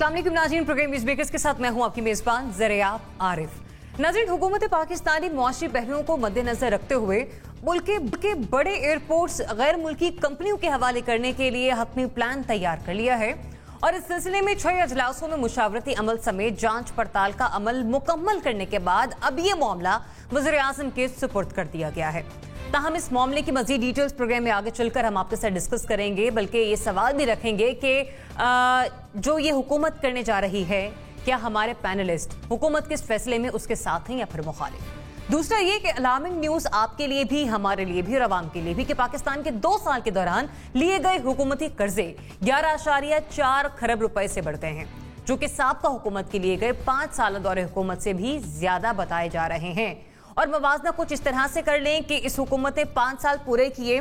अस्सलाम वालेकुम नाज़रीन, प्रोग्राम न्यूज़ ब्रेकर्स के साथ मैं हूं आपकी मेजबान ज़रिया आरिफ। नाज़रीन, हुकूमत पाकिस्तानी मुआशी पहलुओं को मद्देनजर रखते हुए मुल्क के बड़े एयरपोर्ट्स गैर मुल्की कंपनियों के हवाले करने के लिए हतमी प्लान तैयार कर लिया है और इस सिलसिले में 6 अजलासों में मुशावरती अमल समेत जांच पड़ताल का अमल मुकम्मल करने के बाद अब ये मामला वज़ीर-ए-आज़म के सुपुर्द कर दिया गया है। ताहम इस मामले की मजीद डिटेल्स प्रोग्राम में आगे चलकर हम आपके साथ डिस्कस करेंगे, बल्कि ये सवाल भी रखेंगे कि जो ये हुकूमत करने जा रही है, क्या हमारे पैनलिस्ट हुकूमत के इस फैसले में उसके साथ हैं या फिर मुखालिफ। दूसरा ये कि अलार्मिंग न्यूज आपके लिए भी, हमारे लिए भी और अवाम के लिए भी कि पाकिस्तान के 2 साल के दौरान लिए गए हुकूमती कर्जे 11.4 खरब रुपए से बढ़ गए हैं, जो कि साबका हुकूमत के लिए गए 5 साल दौरे हुकूमत से भी ज्यादा बताए जा रहे हैं। और मवाजना कुछ इस तरह से कर लें कि इस हुकूमत ने 5 साल पूरे किए,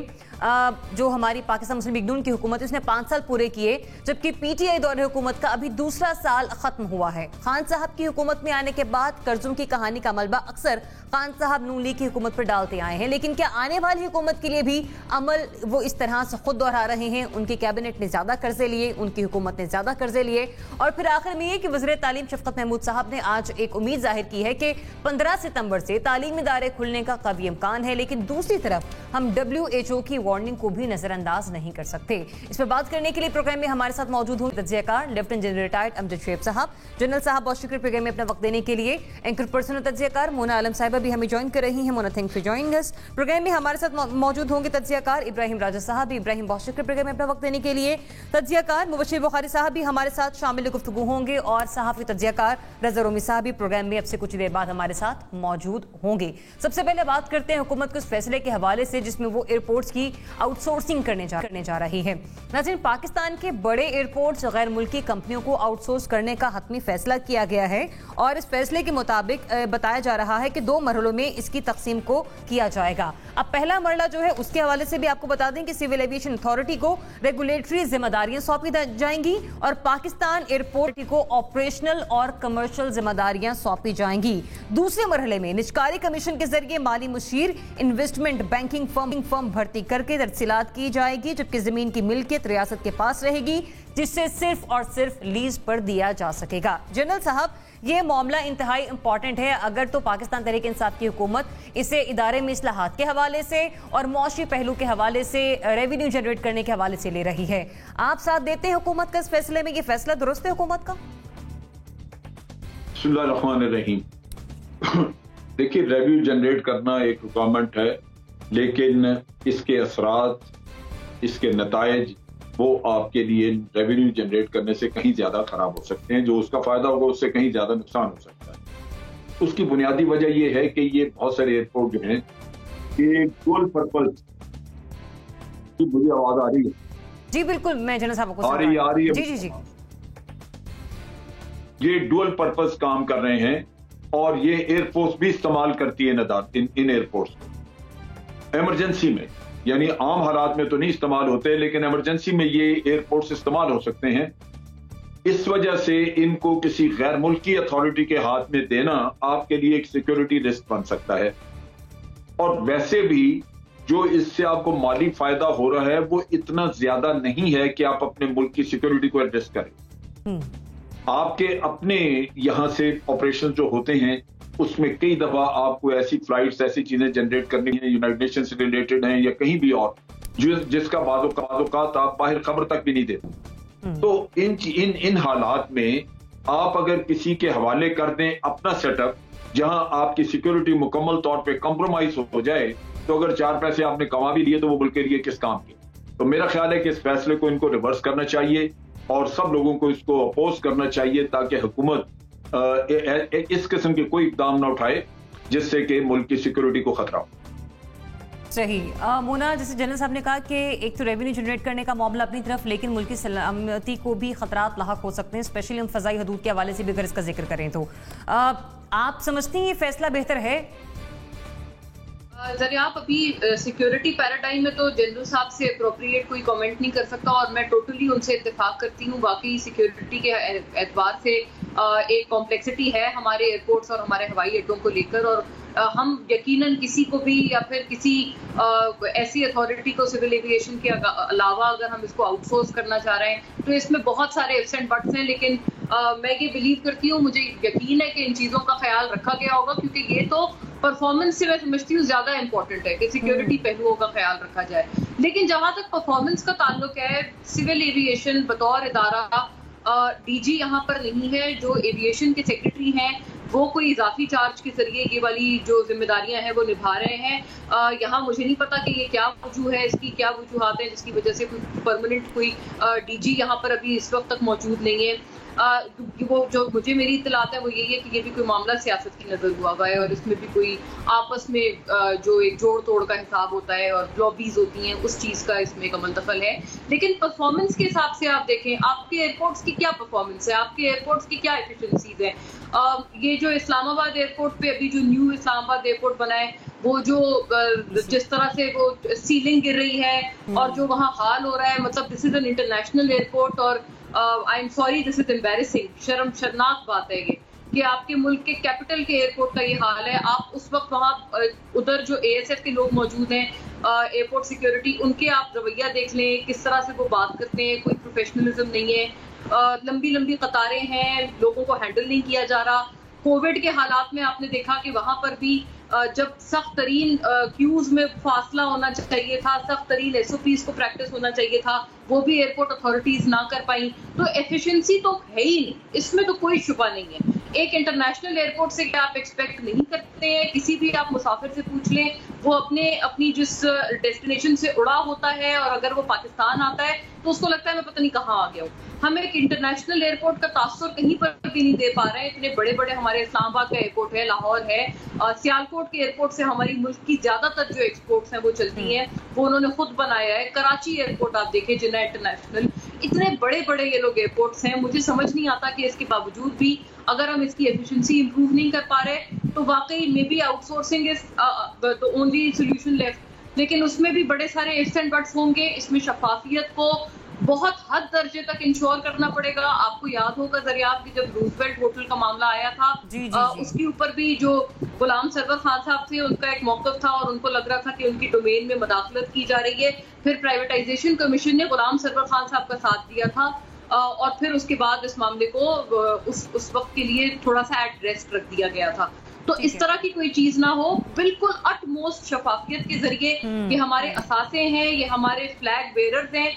जो हमारी पाकिस्तान मुस्लिम लीग नून की हुकूमत है उसने 5 साल पूरे किए, जबकि पीटीआई दौरे हुकूमत का अभी दूसरा साल खत्म हुआ है। खान साहब की हुकूमत में आने के बाद कर्जों की कहानी का मलबा अक्सर खान साहब नून लीग की हुकूमत पर डालते आए हैं, लेकिन क्या आने वाली हुकूमत के लिए भी अमल वो इस तरह से खुद दोहरा रहे हैं? उनकी कैबिनेट ने ज्यादा कर्जे लिए, उनकी हुकूमत ने ज्यादा कर्जे लिए। और फिर आखिर में ये कि वज़ीर तालीम शफकत महमूद साहब ने आज एक उम्मीद जाहिर की है कि 15 सितंबर से तालीमी इदारे खुलने का कवी इम्कान है, लेकिन दूसरी तरफ हम WHO की वार्निंग को भी नजरअंदाज नहीं कर सकते। इस पर बात करने के लिए प्रोग्राम में हमारे साथ मौजूद होंगे तज्जियाकार lieutenant general retired Amjad Sheikh साहब। जनरल साहब बहुत शुक्रिया प्रोग्राम में अपना वक्त देने के लिए। एंकर पर्सन और तज्जियाकार मोना आलम साहिबा भी हमें ज्वाइन कर रही हैं। Mona, thank for joining us. Programme में हमारे साथ मौजूद होंगे तज्जियाकार इब्राहिम राजा साहब। इब्राहिम बहुत शुक्रिया प्रोग्राम में अपना वक्त देने के लिए। तज्जियाकार मुबश्शिर बुखारी साहब भी हमारे साथ शामिल गुफ्तगू होंगे और सहाफ़ी तज्जियाकार रज़ा रोमी साहब भी प्रोग्राम में अब से कुछ देर बाद हमारे साथ मौजूद होंगे। सबसे पहले बात करते हैं हुकूमत के उस फैसले के हवाले से जिसमें वो एयरपोर्ट्स की आउटसोर्सिंग करने जा रही है। नाज़रीन, पाकिस्तान के बड़े एयरपोर्ट्स गैर मुल्की कंपनियों को आउटसोर्स करने का हतमी फैसला किया गया है और इस फैसले के मुताबिक बताया जा रहा है कि 2 मरहलों में इसकी तकसीम को किया जाएगा। अब पहला मरला जो है उसके हवाले से भी आपको बता दें कि सिविल एविएशन अथॉरिटी को रेगुलेटरी जिम्मेदारियां सौंपी जाएंगी और पाकिस्तान एयरपोर्ट को ऑपरेशनल और कमर्शियल जिम्मेदारियां सौंपी जाएंगी। दूसरे मरहले में निजकारी कमीशन के जरिए माली मुशीर, इन्वेस्टमेंट बैंकिंग फर्म भर्ती करके तफसीलात की जाएगी, जबकि जमीन की मिल्कियत रियासत के पास रहेगी, जिससे सिर्फ और सिर्फ लीज पर दिया जा सकेगा। जनरल साहब, ये मामला इंतहाई इंपॉर्टेंट है। अगर तो पाकिस्तान तहरीक इंसाफ की हुकूमत इसे इदारे में इस्लाहात के हवाले से और मुआशी पहलू के हवाले से, रेवेन्यू जनरेट करने के हवाले से ले रही है, आप साथ देते हैं हुकूमत का इस फैसले में? ये फैसला दुरुस्त है हुकूमत का? बिस्मिल्लाहिर्रहमानिर्रहीम। देखिए, रेवेन्यू जनरेट करना एक रिक्वायरमेंट है, लेकिन इसके असरात, इसके नतायज वो आपके लिए रेवेन्यू जनरेट करने से कहीं ज्यादा खराब हो सकते हैं। जो उसका फायदा होगा उससे कहीं ज्यादा नुकसान हो सकता है। उसकी बुनियादी वजह यह है कि ये बहुत सारे एयरपोर्ट जो हैं ये डुअल पर्पस की, मुझे आवाज आ रही है? जी बिल्कुल, मैं जनरल साहब को आ रही है। जी जी जी। ये डुअल पर्पस काम कर रहे हैं और ये एयरफोर्स भी इस्तेमाल करती है इन एयरपोर्ट्स को इमरजेंसी में, यानी आम हालात में तो नहीं इस्तेमाल होते, लेकिन इमरजेंसी में ये एयरपोर्ट्स इस्तेमाल हो सकते हैं। इस वजह से इनको किसी गैर मुल्की अथॉरिटी के हाथ में देना आपके लिए एक सिक्योरिटी रिस्क बन सकता है। और वैसे भी जो इससे आपको माली फायदा हो रहा है वो इतना ज्यादा नहीं है कि आप अपने मुल्क की सिक्योरिटी को एड्रेस करें। आपके अपने यहां से ऑपरेशन जो होते हैं उसमें कई दफा आपको ऐसी फ्लाइट्स, ऐसी चीजें जनरेट करनी है, यूनाइटेड नेशन से रिलेटेड हैं या कहीं भी और, जिसका बाज़-ओ-क़ात आप बाहर खबर तक भी नहीं देते। तो इन हालात में आप अगर किसी के हवाले कर दें अपना सेटअप, जहां आपकी सिक्योरिटी मुकम्मल तौर पे कॉम्प्रोमाइज हो जाए, तो अगर 4 पैसे आपने कमा भी लिए तो वो मुल्क के लिए किस काम के। तो मेरा ख्याल है कि इस फैसले को इनको रिवर्स करना चाहिए और सब लोगों को इसको अपोज करना चाहिए, ताकि हुकूमत इस किस्म के कोई इकदाम ना उठाए जिससे कि मुल्क की सिक्योरिटी को खतरा हो। सही। मोना, जैसे जनरल साहब ने कहा कि एक तो रेवेन्यू जनरेट करने का मामला अपनी तरफ, लेकिन मुल्क की सलामती को भी खतरात लाहक हो सकते हैं, स्पेशली हम फजाई हदूद के हवाले से भी अगर इसका जिक्र करें तो आप समझती हैं ये फैसला बेहतर है? जरिए आप अभी सिक्योरिटी पैराडाइम में तो जनरल साहब से अप्रोप्रिएट कोई कमेंट नहीं कर सकता और मैं टोटली उनसे इत्तेफाक करती हूँ। बाकी सिक्योरिटी के एतबार से एक कॉम्प्लेक्सिटी है हमारे एयरपोर्ट्स और हमारे हवाई अड्डों को लेकर, और हम यकीनन किसी को भी या फिर किसी ऐसी अथॉरिटी को सिविल एविएशन के अलावा अगर हम इसको आउटसोर्स करना चाह रहे हैं तो इसमें बहुत सारे इफ्स एंड बट्स हैं, लेकिन मैं ये बिलीव करती हूँ, मुझे यकीन है कि इन चीज़ों का ख्याल रखा गया होगा, क्योंकि ये तो परफॉर्मेंस से मैं समझती हूँ ज़्यादा इंपॉर्टेंट है कि सिक्योरिटी पहलुओं का ख्याल रखा जाए। लेकिन जहाँ तक परफॉर्मेंस का ताल्लुक है, सिविल एविएशन बतौर इदारा डीजी यहाँ पर नहीं है। जो एविएशन के सेक्रेटरी हैं वो कोई इजाफी चार्ज के जरिए ये वाली जो जिम्मेदारियां हैं वो निभा रहे हैं। यहाँ मुझे नहीं पता कि ये क्या वजूह है, इसकी क्या वजूहात हैं जिसकी वजह से कोई परमानेंट कोई डीजी यहाँ पर अभी इस वक्त तक मौजूद नहीं है। वो जो मुझे मेरी इत्तलात है वो यही है कि ये भी कोई मामला सियासत की नजर हुआ हुआ है और इसमें भी कोई आपस में जो एक जोड़ तोड़ का हिसाब होता है और लॉबीज होती हैं, उस चीज का इसमें एक अमल दखल है। लेकिन परफॉर्मेंस के हिसाब से आप देखें, आपके एयरपोर्ट्स की क्या परफॉर्मेंस है, आपके एयरपोर्ट्स की क्या एफिशिएंसीज है। ये जो इस्लामाबाद एयरपोर्ट पे अभी जो न्यू इस्लामाबाद एयरपोर्ट बना है, वो जो जिस तरह से वो सीलिंग गिर रही है और जो वहाँ हाल हो रहा है, मतलब this is an international airport और I am sorry, this is embarrassing, शर्मनाक बात है ये कि आपके मुल्क के कैपिटल के एयरपोर्ट का ये हाल है। आप उस वक्त वहाँ उधर जो ASF के लोग मौजूद हैं, एयरपोर्ट सिक्योरिटी, उनके आप रवैया देख लें, किस तरह से वो बात करते हैं, कोई प्रोफेशनलिज्म नहीं है। लंबी लंबी कतारें हैं, लोगों को हैंडल नहीं किया जा रहा। कोविड के हालात में आपने देखा कि वहां पर भी जब सख्त तरीन क्यूज में फासला होना चाहिए था, सख्त तरीन SOPs को प्रैक्टिस होना चाहिए था, वो भी एयरपोर्ट अथॉरिटीज ना कर पाई। तो एफिशिएंसी तो है ही नहीं, इसमें तो कोई शुबा नहीं है। एक इंटरनेशनल एयरपोर्ट से क्या आप एक्सपेक्ट नहीं करते हैं? किसी भी आप मुसाफिर से पूछ लें, वो अपनी जिस डेस्टिनेशन से उड़ा होता है और अगर वो पाकिस्तान आता है तो उसको लगता है मैं पता नहीं कहाँ आ गया हूँ। हम एक इंटरनेशनल एयरपोर्ट का तासुर कहीं पर भी नहीं दे पा रहे हैं। इतने बड़े बड़े हमारे इस्लामाबाद का एयरपोर्ट है, लाहौर है, सियालकोट के एयरपोर्ट से हमारी मुल्क की ज्यादातर जो एक्सपोर्ट्स हैं वो चलती हैं, वो उन्होंने खुद बनाया है। कराची एयरपोर्ट आप देखें, जिन्ना इंटरनेशनल, इतने बड़े बड़े ये लोग एयरपोर्ट्स हैं। मुझे समझ नहीं आता कि इसके बावजूद भी अगर हम इसकी एफिशिएंसी इंप्रूव नहीं कर पा रहे तो वाकई may be outsourcing is the only solution left. लेकिन उसमें भी बड़े सारे इफ्स एंड बट्स होंगे। इसमें शफाफियत को बहुत हद दर्जे तक इंश्योर करना पड़ेगा। आपको याद होगा दरियाब की जब रूजवेल्ट होटल का मामला आया था, उसके ऊपर भी जो गुलाम सरवर खान साहब थे, उनका एक मौक़िफ़ था और उनको लग रहा था कि उनकी डोमेन में मदाखलत की जा रही है। फिर प्राइवेटाइजेशन कमीशन ने गुलाम सरवर खान साहब का साथ दिया था और फिर उसके बाद इस मामले को उस वक्त के लिए थोड़ा सा एट रेस्ट रख दिया गया था। तो इस तरह की कोई चीज ना हो, बिल्कुल अटमोस्ट शफाफियत के जरिए ये हमारे असासे हैं, ये हमारे फ्लैग बेरर्स हैं,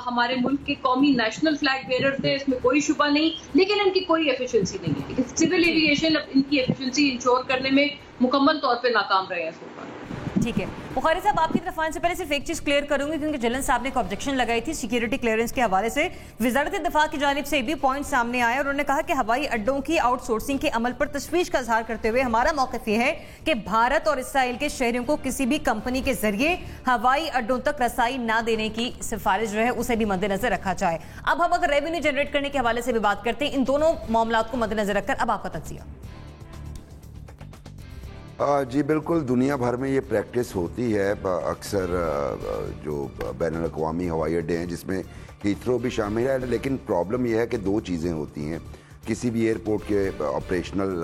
हमारे मुल्क के कौमी नेशनल फ्लैग बेरर्स हैं, इसमें कोई शुबा नहीं। लेकिन इनकी कोई एफिशिएंसी नहीं है। सिविल एविएशन इनकी एफिशिएंसी इंश्योर करने में मुकम्मल तौर पे नाकाम रहे हैं सो फार। ठीक है, बुखारी साहब आपकी तरफ आने से पहले सिर्फ एक चीज क्लियर करूंगी, क्योंकि जलन साहब ने एक ऑब्जेक्शन लगाई थी सिक्योरिटी क्लियरेंस के हवाले से। वज़ारत दिफा की जानिब से भी पॉइंट सामने आया और उन्होंने कहा कि हवाई अड्डों की आउटसोर्सिंग के अमल पर तशवीश का इजहार करते हुए हमारा मौक़िफ़ यह है कि भारत और इसराइल के शहरियों को किसी भी कंपनी के जरिए हवाई अड्डों तक रसाई ना देने की सिफारिश जो है उसे भी मद्देनजर रखा जाए। अब हम अगर रेवेन्यू जनरेट करने के हवाले से भी बात करते हैं, इन दोनों मामलों को मद्देनजर रखकर अब आपका तज्जिया। जी बिल्कुल, दुनिया भर में ये प्रैक्टिस होती है। अक्सर जो बैनुल अक़वामी हवाई अड्डे हैं जिसमें हीथ्रो भी शामिल है, लेकिन प्रॉब्लम यह है कि दो चीज़ें होती हैं किसी भी एयरपोर्ट के ऑपरेशनल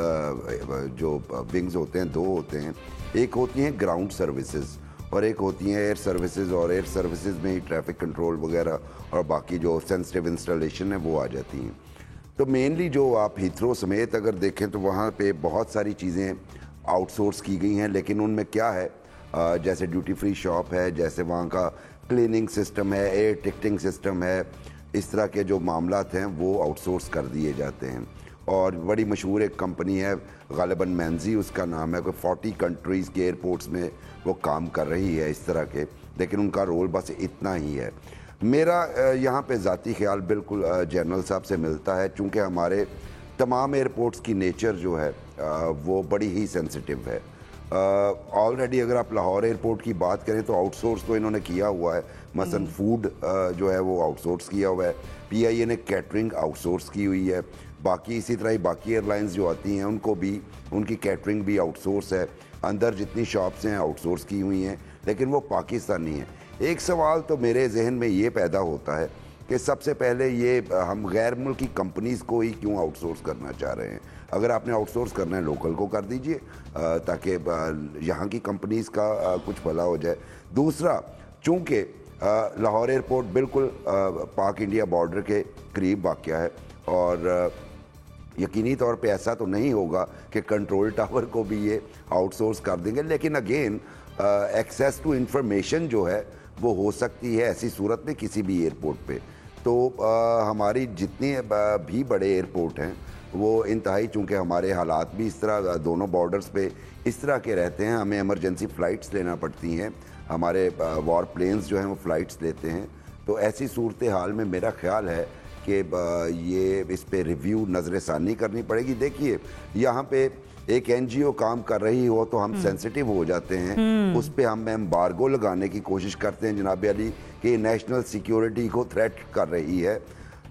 जो विंग्स होते हैं, दो होते हैं। एक होती हैं ग्राउंड सर्विसेज और एक होती हैं एयर सर्विसेज, और एयर सर्विसेज में ही ट्रैफिक कंट्रोल वगैरह और बाकी जो सेंसिटिव इंस्टॉलेशन है वो आ जाती हैं। तो मेनली जो आप हीथ्रो समेत अगर देखें तो वहाँ पे बहुत सारी चीज़ें आउटसोर्स की गई हैं, लेकिन उनमें क्या है, जैसे ड्यूटी फ्री शॉप है, जैसे वहाँ का क्लीनिंग सिस्टम है, एयर टिकटिंग सिस्टम है, इस तरह के जो मामलात हैं वो आउटसोर्स कर दिए जाते हैं। और बड़ी मशहूर एक कंपनी है, गालिबन मैंजी उसका नाम है, कोई 40 कंट्रीज़ के एयरपोर्ट्स में वो काम कर रही है इस तरह के, लेकिन उनका रोल बस इतना ही है। मेरा यहाँ पे ज़ाती ख्याल बिल्कुल जनरल साहब से मिलता है, चूँकि हमारे तमाम एयरपोर्ट्स की नेचर जो है वो बड़ी ही सेंसिटिव है। ऑलरेडी अगर आप लाहौर एयरपोर्ट की बात करें तो आउटसोर्स तो इन्होंने किया हुआ है, मसलन फूड जो है वो आउटसोर्स किया हुआ है, PIA ने कैटरिंग आउटसोर्स की हुई है, बाकी इसी तरह ही बाकी एयरलाइंस जो आती हैं उनको भी उनकी कैटरिंग भी आउटसोर्स है, अंदर जितनी शॉप्स हैं आउटसोर्स की हुई हैं, लेकिन वो पाकिस्तानी हैं। एक सवाल तो मेरे जहन में ये पैदा होता है कि सबसे पहले ये हम गैर मुल्की कंपनीज़ को ही क्यों आउटसोर्स करना चाह रहे हैं। अगर आपने आउटसोर्स करना है लोकल को कर दीजिए ताकि यहाँ की कंपनीज़ का कुछ भला हो जाए। दूसरा, चूँकि लाहौर एयरपोर्ट बिल्कुल पाक इंडिया बॉर्डर के करीब वाक़या है और यकीनी तौर पे ऐसा तो नहीं होगा कि कंट्रोल टावर को भी ये आउटसोर्स कर देंगे, लेकिन अगेन एक्सेस टू इंफॉर्मेशन जो है वो हो सकती है ऐसी सूरत में किसी भी एयरपोर्ट पे। तो हमारी जितने भी बड़े एयरपोर्ट हैं वो इंतहाई, चूँकि हमारे हालात भी इस तरह दोनों बॉर्डर्स पे इस तरह के रहते हैं, हमें इमरजेंसी फ़्लाइट्स लेना पड़ती हैं, हमारे वॉर प्लेन्स जो हैं वो फ़्लाइट्स लेते हैं। तो ऐसी सूरत हाल में मेरा ख्याल है कि ये इस पे रिव्यू नज़रसानी करनी पड़ेगी। देखिए यहाँ पे एक NGO काम कर रही हो तो हम सेंसिटिव हो जाते हैं, उस पे हम एम्बार्गो लगाने की कोशिश करते हैं जनाब अली कि नेशनल सिक्योरिटी को थ्रेट कर रही है,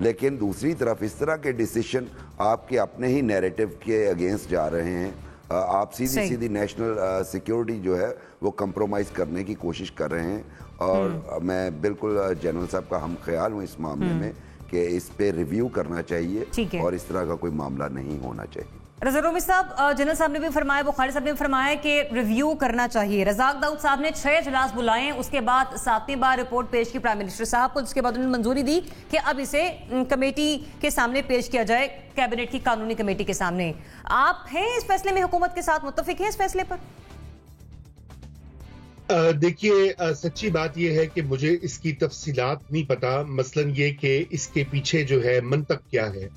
लेकिन दूसरी तरफ इस तरह के डिसीजन आपके अपने ही नैरेटिव के अगेंस्ट जा रहे हैं। आप सीधी नेशनल सिक्योरिटी जो है वो कंप्रोमाइज़ करने की कोशिश कर रहे हैं, और मैं बिल्कुल जनरल साहब का हम ख्याल हूँ इस मामले में कि इस पे रिव्यू करना चाहिए और इस तरह का कोई मामला नहीं होना चाहिए। रज़ा रूमी साहब, जनरल साहब ने भी फरमाया, बुखारी साहब ने भी फरमाया कि रिव्यू करना चाहिए। रज़ाक दाऊद साहब ने 6 इजलास बुलाए, उसके बाद 7वीं बार रिपोर्ट पेश की प्राइम मिनिस्टर साहब को, जिसके बाद उन्होंने मंजूरी दी कि अब इसे कमेटी के सामने पेश किया जाए, कैबिनेट की कानूनी कमेटी के सामने। आप हैं इस फैसले में, हुकूमत के साथ मुत्तफिक हैं इस फैसले पर? देखिए, सच्ची बात यह है कि मुझे इसकी तफसीलात नहीं पता, मसलन ये कि इसके पीछे जो है मंतक क्या है।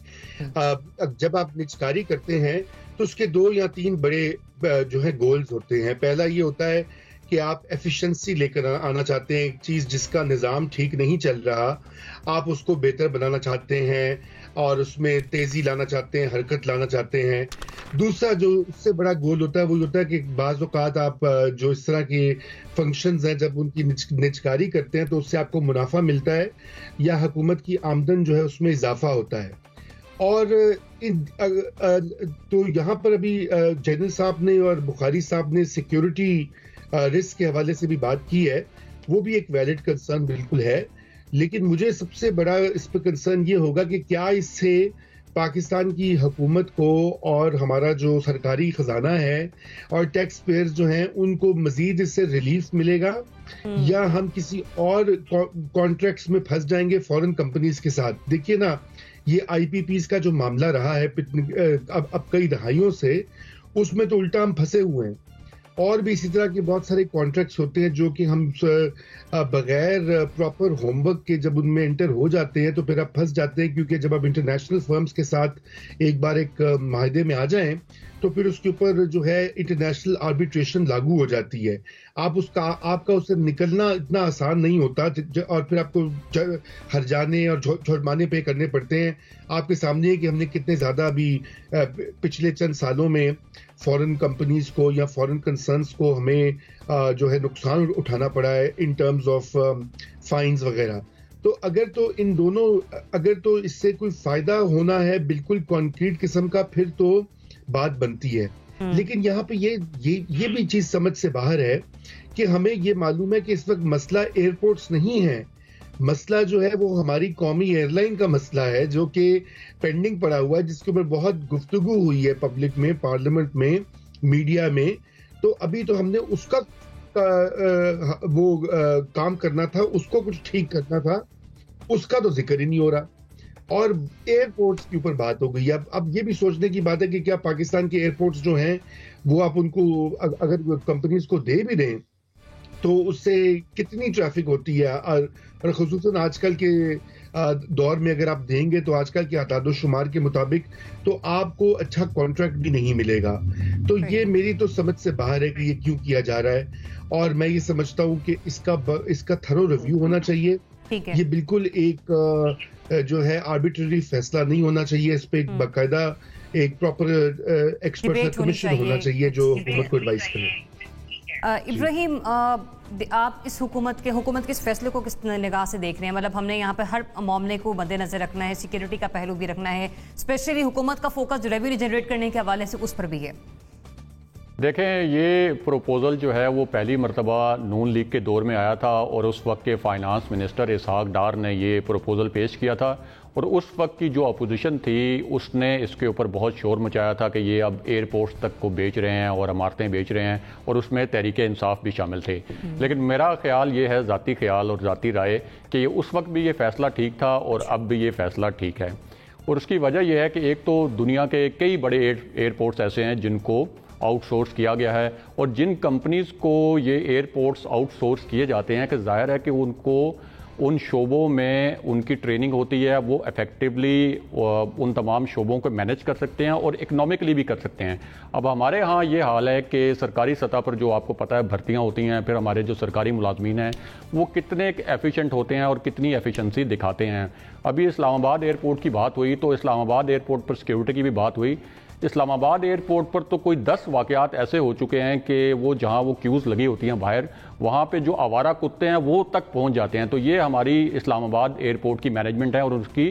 जब आप निजकारी करते हैं तो उसके 2 या 3 बड़े जो है गोल्स होते हैं। पहला ये होता है कि आप एफिशिएंसी लेकर आना चाहते हैं, एक चीज़ जिसका निज़ाम ठीक नहीं चल रहा आप उसको बेहतर बनाना चाहते हैं और उसमें तेज़ी लाना चाहते हैं, हरकत लाना चाहते हैं। दूसरा जो उससे बड़ा गोल होता है वो होता है कि बाज़ औक़ात आप जो इस तरह के फंक्शंस हैं जब उनकी निजकारी करते हैं तो उससे आपको मुनाफा मिलता है या हुकूमत की आमदन जो है उसमें इजाफा होता है। और तो यहाँ पर अभी जनरल साहब ने और बुखारी साहब ने सिक्योरिटी रिस्क के हवाले से भी बात की है, वो भी एक वैलिड कंसर्न बिल्कुल है, लेकिन मुझे सबसे बड़ा इस पर कंसर्न ये होगा कि क्या इससे पाकिस्तान की हुकूमत को और हमारा जो सरकारी खजाना है और टैक्स पेयर्स जो हैं उनको मजीद इससे रिलीफ मिलेगा या हम किसी और कॉन्ट्रैक्ट्स में फंस जाएंगे फॉरेन कंपनीज के साथ। देखिए ना, ये IPPs का जो मामला रहा है अब कई दहाइयों से, उसमें तो उल्टा हम फंसे हुए हैं। और भी इसी तरह के बहुत सारे कॉन्ट्रैक्ट्स होते हैं जो कि हम बगैर प्रॉपर होमवर्क के जब उनमें एंटर हो जाते हैं तो फिर आप फंस जाते हैं, क्योंकि जब आप इंटरनेशनल फर्म्स के साथ एक बार एक माहदे में आ जाएं तो फिर उसके ऊपर जो है इंटरनेशनल आर्बिट्रेशन लागू हो जाती है। आपका उससे निकलना इतना आसान नहीं होता और फिर आपको हर्जाने और जुर्माने पे करने पड़ते हैं। आपके सामने है कि हमने कितने ज़्यादा अभी पिछले चंद सालों में फॉरेन कंपनीज को या फॉरेन कंसर्न्स को हमें जो है नुकसान उठाना पड़ा है इन टर्म्स ऑफ फाइन्स वगैरह। तो अगर तो इससे कोई फायदा होना है बिल्कुल कॉन्क्रीट किस्म का, फिर तो बात बनती है। लेकिन यहाँ पे ये भी चीज समझ से बाहर है कि हमें ये मालूम है कि इस वक्त मसला एयरपोर्ट्स नहीं है, मसला जो है वो हमारी कौमी एयरलाइन का मसला है जो कि पेंडिंग पड़ा हुआ है, जिसके ऊपर बहुत गुफ्तगू हुई है पब्लिक में, पार्लियामेंट में, मीडिया में। तो अभी तो हमने उसका काम करना था, उसको कुछ ठीक करना था, उसका तो जिक्र ही नहीं हो रहा और एयरपोर्ट्स के ऊपर बात हो गई। अब ये भी सोचने की बात है कि क्या पाकिस्तान के एयरपोर्ट्स जो हैं वो आप उनको अगर कंपनीज को दे भी दें तो उससे कितनी ट्रैफिक होती है, और खुसूसन आजकल के दौर में अगर आप देंगे तो आजकल के आदाद शुमार के मुताबिक तो आपको अच्छा कॉन्ट्रैक्ट भी नहीं मिलेगा। तो ये मेरी तो समझ से बाहर है कि ये क्यों किया जा रहा है, और मैं ये समझता हूँ कि इसका थरो रिव्यू होना चाहिए। ये बिल्कुल एक जो है आर्बिट्ररी फैसला नहीं होना चाहिए, इस पे एक बाकायदा एक प्रॉपर एक्सपर्ट कमीशन होना चाहिए जो हुकूमत को एडवाइस करे। इब्राहिम, आप इस हुकूमत के इस फैसले को किस निगाह से देख रहे हैं? मतलब हमने यहाँ पे हर मामले को मद्देनजर रखना है, सिक्योरिटी का पहलू भी रखना है, स्पेशली हुकूमत का फोकस जो रेवेन्यू जनरेट करने के हवाले से उस पर भी है। देखें, ये प्रपोज़ल जो है वो पहली मरतबा नून लीग के दौर में आया था और उस वक्त के फाइनेंस मिनिस्टर इसहाक डार ने ये प्रपोज़ल पेश किया था और उस वक्त की जो अपोजिशन थी उसने इसके ऊपर बहुत शोर मचाया था कि ये अब एयरपोर्ट्स तक को बेच रहे हैं और इमारतें बेच रहे हैं, और उसमें तहरीक इंसाफ भी शामिल थे। लेकिन मेरा ख्याल ये है, ज़ाती ख्याल और ज़ाती राय, कि उस वक्त भी ये फ़ैसला ठीक था और अब भी ये फ़ैसला ठीक है। और उसकी वजह यह है कि एक तो दुनिया के कई बड़े एयरपोर्ट्स ऐसे हैं जिनको आउटसोर्स किया गया है, और जिन कंपनीज़ को ये एयरपोर्ट्स आउटसोर्स किए जाते हैं कि जाहिर है कि उनको उन शोबों में उनकी ट्रेनिंग होती है, वो इफ़ेक्टिवली उन तमाम शोबों को मैनेज कर सकते हैं और इकनॉमिकली भी कर सकते हैं। अब हमारे यहाँ ये हाल है कि सरकारी सतह पर जो आपको पता है भर्तियाँ होती हैं, फिर हमारे जो सरकारी मुलाजमीन हैं वो कितने एफिशिएंट होते हैं और कितनी एफिशिएंसी दिखाते हैं। अभी इस्लामाबाद एयरपोर्ट की बात हुई तो इस्लामाबाद एयरपोर्ट पर सिक्योरिटी की भी बात हुई। इस्लामाबाद एयरपोर्ट पर तो कोई 10 वाक़यात ऐसे हो चुके हैं कि वो जहां वो क्यूज़ लगी होती हैं बाहर, वहां पे जो आवारा कुत्ते हैं वो तक पहुंच जाते हैं। तो ये हमारी इस्लामाबाद एयरपोर्ट की मैनेजमेंट है और उसकी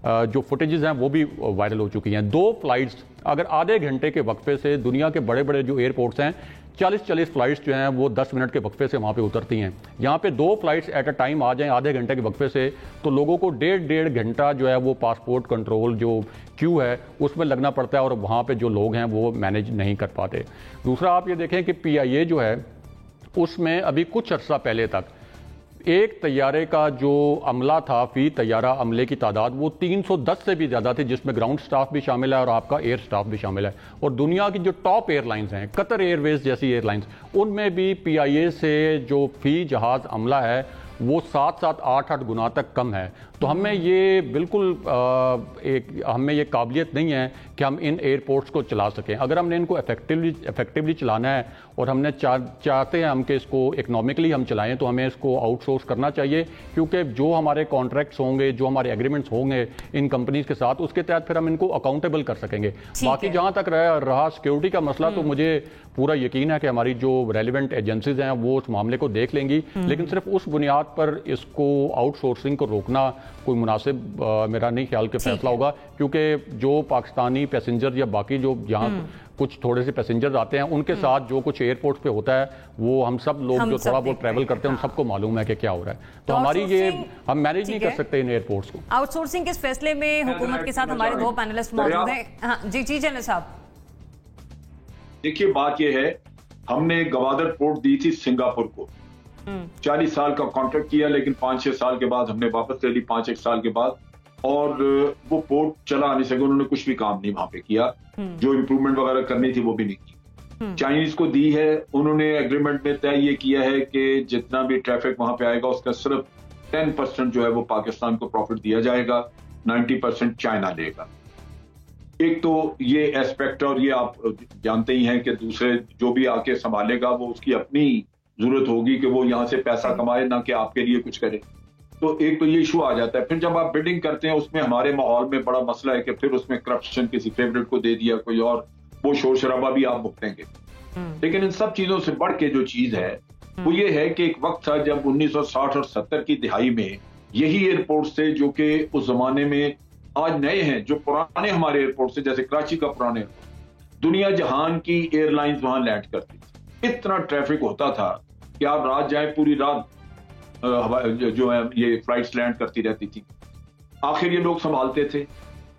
जो फुटेजेस हैं वो भी वायरल हो चुकी हैं। 2 फ्लाइट्स अगर आधे घंटे के वक्फे से, दुनिया के बड़े बड़े जो एयरपोर्ट्स हैं 40-40 फ्लाइट्स जो हैं वो 10 मिनट के वक्फे से वहाँ पे उतरती हैं। यहाँ पे 2 फ्लाइट्स एट अ टाइम आ जाएं आधे घंटे के वक्फे से, तो लोगों को डेढ़ घंटा जो है वो पासपोर्ट कंट्रोल जो क्यू है उसमें लगना पड़ता है और वहाँ पे जो लोग हैं वो मैनेज नहीं कर पाते। दूसरा आप ये देखें कि PIA जो है उसमें अभी कुछ अर्सा पहले तक एक तैयारे का जो अमला था, फी तैयारा अमले की तादाद वो 310 से भी ज़्यादा थी, जिसमें ग्राउंड स्टाफ भी शामिल है और आपका एयर स्टाफ भी शामिल है। और दुनिया की जो टॉप एयरलाइंस हैं, कतर एयरवेज जैसी एयरलाइंस, उनमें भी PIA से जो फी जहाज़ अमला है वो 7-7, 8-8 गुना तक कम है। तो हमें ये बिल्कुल हमें ये काबिलियत नहीं है कि हम इन एयरपोर्ट्स को चला सकें। अगर हमने इनको इफेक्टिवली चलाना है और हमने चाहते हैं हम कि इसको इकनॉमिकली हम चलाएं, तो हमें इसको आउटसोर्स करना चाहिए, क्योंकि जो हमारे कॉन्ट्रैक्ट्स होंगे, जो हमारे एग्रीमेंट्स होंगे इन कंपनीज के साथ, उसके तहत फिर हम इनको अकाउंटेबल कर सकेंगे। बाकी जहाँ तक रहा सिक्योरिटी का मसला, तो मुझे पूरा यकीन है कि हमारी जो रेलिवेंट एजेंसीज हैं वो उस मामले को देख लेंगी, लेकिन सिर्फ उस बुनियाद पर इसको आउटसोर्सिंग को रोकना कोई मुनासिब मेरा नहीं ख्याल के फैसला होगा, क्योंकि जो पाकिस्तानी पैसेंजर या बाकी जो यहाँ कुछ थोड़े से पैसेंजर्स आते हैं उनके साथ जो कुछ एयरपोर्ट पे होता है वो हम सब लोग जो थोड़ा बहुत ट्रैवल करते हैं उन सबको मालूम है कि क्या हो रहा है। तो हमारी ये हम मैनेज नहीं कर सकते इन एयरपोर्ट्स को। आउटसोर्सिंग के इस फैसले में हुकूमत के साथ हमारे 2 पैनलिस्ट मौजूद हैं। हाँ, जी जनरल साहब। देखिए बात यह है, हमने गवादर पोर्ट दी थी सिंगापुर को, 40 साल का कॉन्ट्रैक्ट किया, लेकिन 5-6 साल के बाद हमने वापस ले ली, 5-1 साल के बाद, और वो पोर्ट चला नहीं सके। उन्होंने कुछ भी काम नहीं वहां पे किया, जो इंप्रूवमेंट वगैरह करनी थी वो भी नहीं की। चाइनीज को दी है, उन्होंने एग्रीमेंट में तय ये किया है कि जितना भी ट्रैफिक वहां पे आएगा उसका सिर्फ 10% जो है वो पाकिस्तान को प्रॉफिट दिया जाएगा, 90% चाइना लेगा। एक तो ये एस्पेक्ट, और ये आप जानते ही हैं कि दूसरे जो भी आके संभालेगा वो उसकी अपनी जरूरत होगी कि वो यहाँ से पैसा कमाए, ना कि आपके लिए कुछ करे। तो एक तो ये इशू आ जाता है। फिर जब आप बिल्डिंग करते हैं उसमें हमारे माहौल में बड़ा मसला है कि फिर उसमें करप्शन किसी फेवरेट को दे दिया कोई और, वो शोर शराबा भी आप भुगतेंगे। लेकिन इन सब चीजों से बढ़ के जो चीज है वो ये है कि एक वक्त था जब 1960 और 70 की दिहाई में यही एयरपोर्ट थे जो कि उस जमाने में आज नए हैं, जो पुराने हमारे एयरपोर्ट से, जैसे कराची का पुराने एयरपोर्ट, दुनिया जहान की एयरलाइंस वहां लैंड करती थी। इतना ट्रैफिक होता था कि आप रात जाए, पूरी रात जो है ये फ्लाइट्स लैंड करती रहती थी। आखिर ये लोग संभालते थे।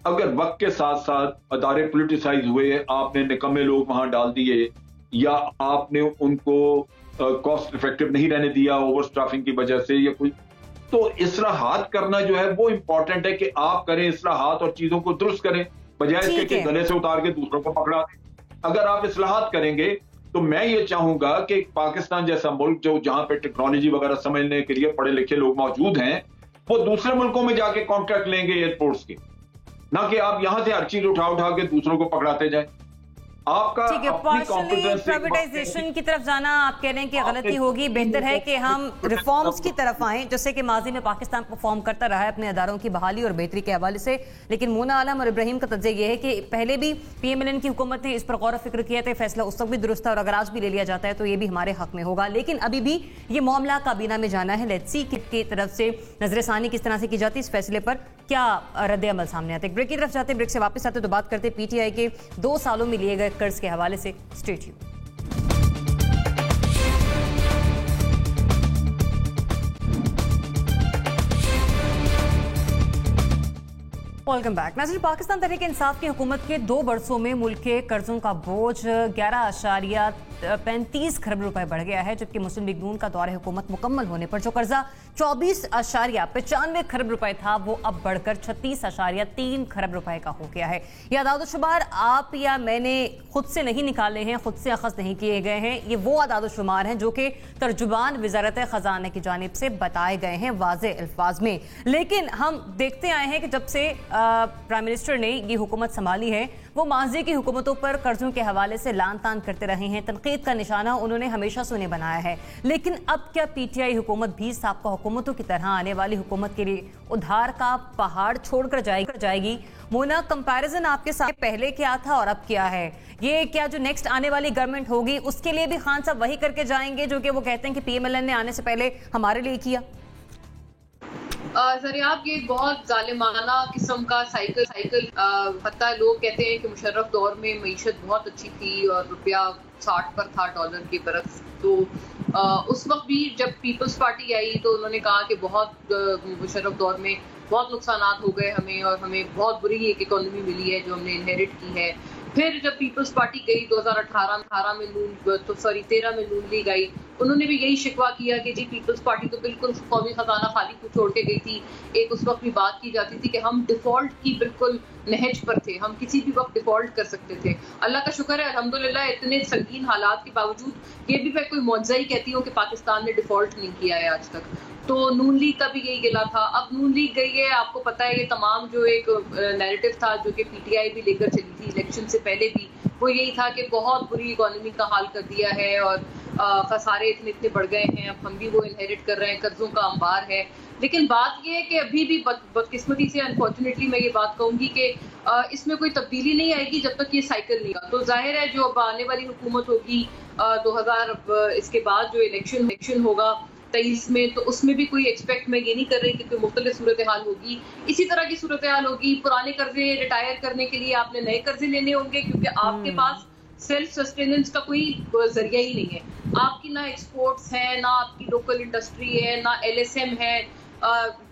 अगर वक्त के साथ साथ अदारे पॉलिटिसाइज हुए, आपने निकम्मे लोग वहां डाल दिए या आपने उनको कॉस्ट इफेक्टिव नहीं रहने दिया ओवर स्टाफिंग की वजह से या कोई, तो इस्लाहात करना जो है वो इंपॉर्टेंट है कि आप करें इस्लाहात और चीजों को दुरुस्त करें, बजाय इसके कि गले से उतार के दूसरों को पकड़ा दें। अगर आप इस्लाहात करेंगे तो मैं ये चाहूंगा कि पाकिस्तान जैसा मुल्क जो जहां पे टेक्नोलॉजी वगैरह समझने के लिए पढ़े लिखे लोग मौजूद हैं, वो दूसरे मुल्कों में जाके कॉन्ट्रैक्ट लेंगे एयरपोर्ट्स के, ना कि आप यहां से हर चीज उठा के दूसरों को पकड़ाते जाए। आपका ठीक है, पार्शली प्राइवेटाइजेशन की तरफ जाना आप कह रहे हैं कि गलती होगी। बेहतर है कि हम रिफॉर्म्स की तरफ आएं, जैसे कि माजी में पाकिस्तान परफॉर्म करता रहा है अपने अदारों की बहाली और बेहतरी के हवाले से। लेकिन मोना आलम और इब्राहिम का तज्ज़िया यह है कि पहले भी PMLN की हुकूमत ने इस पर गौर फिक्र किया था, फैसला उस वक्त भी दुरुस्त था और अगर आज भी ले लिया जाता है तो ये भी हमारे हक में होगा। लेकिन अभी भी ये मामला काबीना में जाना है। लेट्स सी की तरफ से नजरसानी किस तरह से की जाती है, इस फैसले पर क्या रद्द अमल सामने आते। ब्रेक की तरफ जाते, ब्रेक से वापस आते तो बात करते PTI के 2 सालों में लिए गए कर्ज के हवाले से। Stay tuned. Welcome back. नाज़रीन, पाकिस्तान तहरीक इंसाफ की हुकूमत के 2 बरसों में मुल्क के कर्जों का बोझ 11.35 खरब रुपए बढ़ गया है, जबकि मुस्लिम लीग नून का दौरे हुकूमत मुकम्मल होने पर जो कर्जा 24.95 खरब रुपए था वो अब बढ़कर 36.3 खरब रुपए का हो गया है। ये अदाद-ओ-शुमार आप या मैंने खुद से नहीं निकाले हैं, खुद से अखज़ नहीं किए गए हैं। ये वो अदाद-ओ-शुमार हैं जो कि तर्जुमान वज़ारत ख़जाना की जानिब से बताए गए हैं वाज़े अल्फाज में। लेकिन हम देखते आए हैं कि जब से प्राइम मिनिस्टर ने ये हुकूमत संभाली है वो माजी की हुकूमतों पर कर्जों के हवाले से लान तान करते रहे हैं। तनकीद का निशाना उन्होंने हमेशा से उन्हें बनाया है। लेकिन अब क्या पीटीआई हुकूमत भी साबका हुकूमतों की तरह आने वाली हुकूमत के लिए उधार का पहाड़ छोड़कर जाएगी? मोना, कंपैरिजन आपके साथ पहले क्या था और अब क्या है? ये क्या जो नेक्स्ट आने वाली गवर्नमेंट होगी उसके लिए भी खान साहब वही करके जाएंगे जो कि वो कहते हैं कि पीएमएलएन ने आने से पहले हमारे लिए किया? ज़रियाब, ये बहुत जालिमाना किस्म का साइकिल हत्ता लोग कहते हैं कि मुशर्रफ दौर में मईशत बहुत अच्छी थी और रुपया 60 पर था डॉलर के बरक्स। तो उस वक्त भी जब पीपल्स पार्टी आई तो उन्होंने कहा कि बहुत मुशर्रफ दौर में बहुत नुकसानात हो गए हमें और हमें बहुत बुरी एक इकोनॉमी मिली है जो हमने इनहेरिट की है। फिर जब पीपल्स पार्टी गई 2018 में 13 में नून लीग आई, उन्होंने भी यही शिकवा किया कि जी पीपल्स पार्टी तो बिल्कुल कौमी खजाना खाली छोड़ के गई थी। एक उस वक्त भी बात की जाती थी कि हम डिफॉल्ट की बिल्कुल नहज पर थे, हम किसी भी वक्त डिफॉल्ट कर सकते थे। अल्लाह का शुक्र है अल्हम्दुलिल्लाह इतने संगीन हालात के बावजूद, ये भी मैं कोई मौजज़ा ही कहती हूँ कि पाकिस्तान ने डिफॉल्ट नहीं किया है आज तक। तो नून लीग का भी यही गिला था। अब नून लीग गई है, आपको पता है ये तमाम जो एक नैरेटिव था जो कि पीटीआई भी लेकर चली थी इलेक्शन से पहले भी, वो यही था कि बहुत बुरी इकोनॉमी का हाल कर दिया है और खसारे इतने बढ़ गए हैं, अब हम भी वो इनहेरिट कर रहे हैं, कर्जों का अंबार है। लेकिन बात ये है कि अभी भी बदकिस्मती से अनफॉर्चुनेटली मैं ये बात कहूंगी कि इसमें कोई तब्दीली नहीं आएगी जब तक ये साइकिल नहीं आएगा। तो जाहिर है जो अब आने वाली हुकूमत होगी 2000 इसके बाद जो इलेक्शन होगा 23 में, तो उसमें भी कोई एक्सपेक्ट मैं ये नहीं कर रही कि कोई मुख्तलिफ सूरत हाल होगी। इसी तरह की सूरत हाल होगी, पुराने कर्जे रिटायर करने के लिए आपने नए कर्जे लेने होंगे क्योंकि आपके पास सेल्फ सस्टेनेंस का कोई जरिया ही नहीं है। आपकी ना एक्सपोर्ट्स है, ना आपकी लोकल इंडस्ट्री है, ना एलएसएम है,